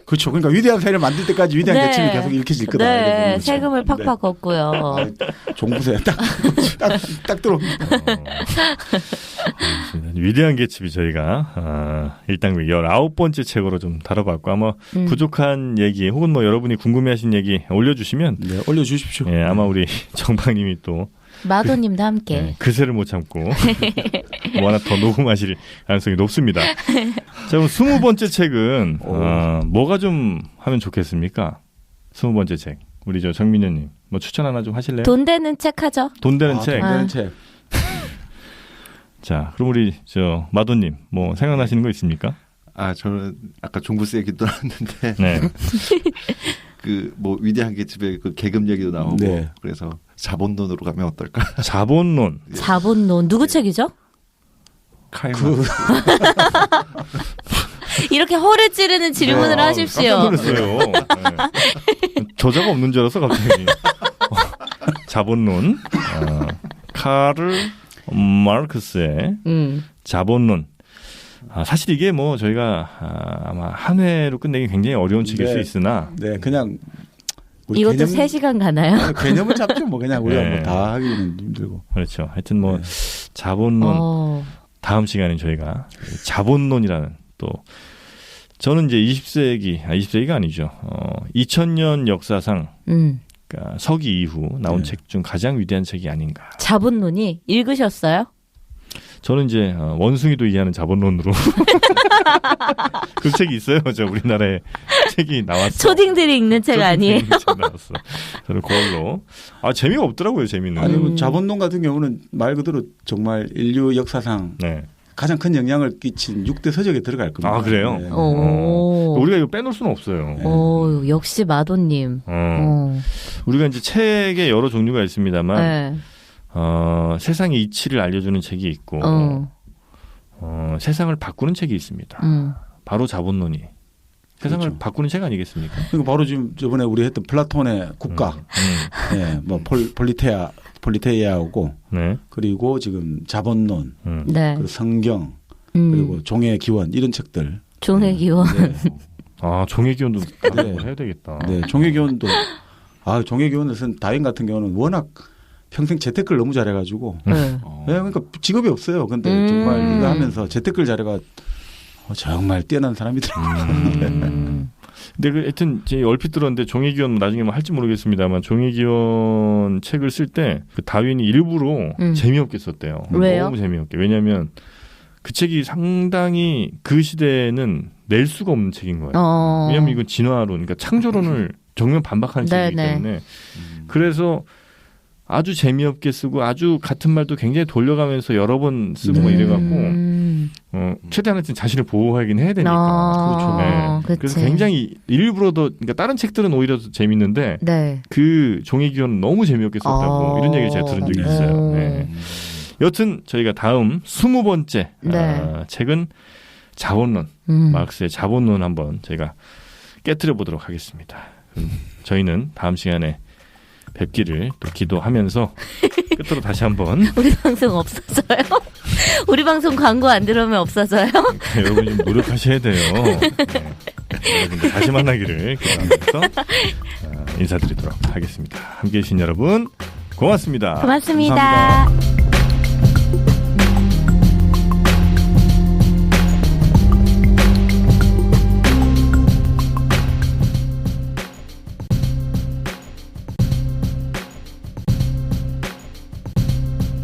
D: 그렇죠. 그러니까 위대한 사회를 만들 때까지 위대한 개츠비 계속 읽혀질 거다.
B: 네. 세금을 팍팍 걷고요.
D: 종부세 딱 들어옵니다.
C: 위대한 개츠비 저희가 일당백 19번째 책으로 좀 다뤄봤고 아마 부족한 얘기 혹은 뭐 여러분이 궁금해하신 얘기 올려주시면
D: 네, 올려주십시오.
C: 예, 아마 우리 정방님이 또
B: 마도님도 함께
C: 네, 그새를 못 참고 뭐 하나 더 녹음하실 가능성이 높습니다. 자, 그럼 20번째 책은 뭐가 좀 하면 좋겠습니까? 20번째 책 우리 저 정민현님 뭐 추천 하나 좀 하실래요?
B: 돈 되는 책 하죠.
C: 돈 되는 책.
D: 돈 되는 책.
C: 자, 그럼 우리 저 마도님 뭐 생각나시는 거 있습니까?
E: 저는 아까 종부세 얘기 또 나왔는데
C: 네.
E: 그 뭐 위대한 개츠비의 그 계급 얘기도 나오고
D: 네.
E: 그래서 자본론으로 가면 어떨까?
C: 자본론.
B: 자본론 누구 책이죠?
E: 카이만.
B: 이렇게 허를 찌르는 질문을 하십시오.
C: 깜짝 놀랐어요. 네. 저자가 없는 줄 알았어 갑자기. 자본론. 카를 마르크스의 자본론. 사실 이게 뭐 저희가 아마 한 회로 끝내기 굉장히 어려운 책일 수 있으나
D: 네, 그냥
B: 이것도 개념, 3시간 가나요?
D: 개념을 잡죠. 뭐 그냥 우리가 뭐 다 하기는 힘들고.
C: 그렇죠. 하여튼 뭐 자본론 다음 시간에 저희가 자본론이라는 또 저는 이제 20세기가 아니죠. 2000년 역사상 그러니까 서기 이후 나온 책 중 가장 위대한 책이 아닌가.
B: 자본론이 읽으셨어요?
C: 저는 이제 원숭이도 이해하는 자본론으로 그 책이 있어요. 저 우리나라에 책이 나왔어.
B: 초딩들이 읽는 책 아니에요?
C: 책 나왔어. 저는 그걸로 재미가 없더라고요. 재미는.
D: 아니 뭐 자본론 같은 경우는 말 그대로 정말 인류 역사상 가장 큰 영향을 끼친 6대 서적에 들어갈 겁니다.
C: 아 그래요?
D: 네.
C: 우리가 이거 빼놓을 수는 없어요.
B: 오, 역시 마도님.
C: 우리가 이제 책의 여러 종류가 있습니다만. 세상의 이치를 알려주는 책이 있고 세상을 바꾸는 책이 있습니다. 바로 자본론이 세상을 그렇죠. 바꾸는 책 아니겠습니까?
D: 그러니까 바로 지금 저번에 우리 했던 플라톤의 국가, 뭐 폴리테이아하고 그리고 지금 자본론, 그리고 성경, 그리고 종의 기원 이런 책들.
B: 종의 기원.
C: 종의 기원도 해야 되겠다.
D: 네, 종의 기원도 종의 기원을 쓴 다윈 같은 경우는 워낙 평생 재테크를 너무 잘해가지고. 그러니까 직업이 없어요. 근데 정말 이거 하면서 재테크를 잘해가 정말 뛰어난 사람이더라고요.
C: 근데 하여튼 얼핏 들었는데 종의기원 나중에 뭐 할지 모르겠습니다만 종의기원 책을 쓸 때 그 다윈이 일부러 재미없게 썼대요.
B: 왜요?
C: 너무 재미없게. 왜냐하면 그 책이 상당히 그 시대에는 낼 수가 없는 책인 거예요. 왜냐하면 이건 진화론, 그러니까 창조론을 정면 반박하는 책이기 때문에. 그래서 아주 재미없게 쓰고 아주 같은 말도 굉장히 돌려가면서 여러 번 쓰고 뭐 이래갖고 최대한 자신을 보호하긴 해야 되니까. 그렇죠. 그래서 굉장히 일부러 그러니까 다른 책들은 오히려 더 재밌는데 그 종의기원은 너무 재미없게 썼다고 이런 얘기를 제가 들은 적이 있어요. 여튼 저희가 다음 20번째 책은 자본론, 마르크스의 자본론 한번 저희가 깨트려 보도록 하겠습니다. 저희는 다음 시간에 뵙기를 또 기도하면서 끝으로 다시 한번
B: 우리 방송 없어져요? 우리 방송 광고 안 들어오면 없어져요?
C: 여러분 좀 노력하셔야 돼요. 여러분들 다시 만나기를 기도하면서 인사드리도록 하겠습니다. 함께해 주신 여러분 고맙습니다.
B: 고맙습니다.
D: 감사합니다.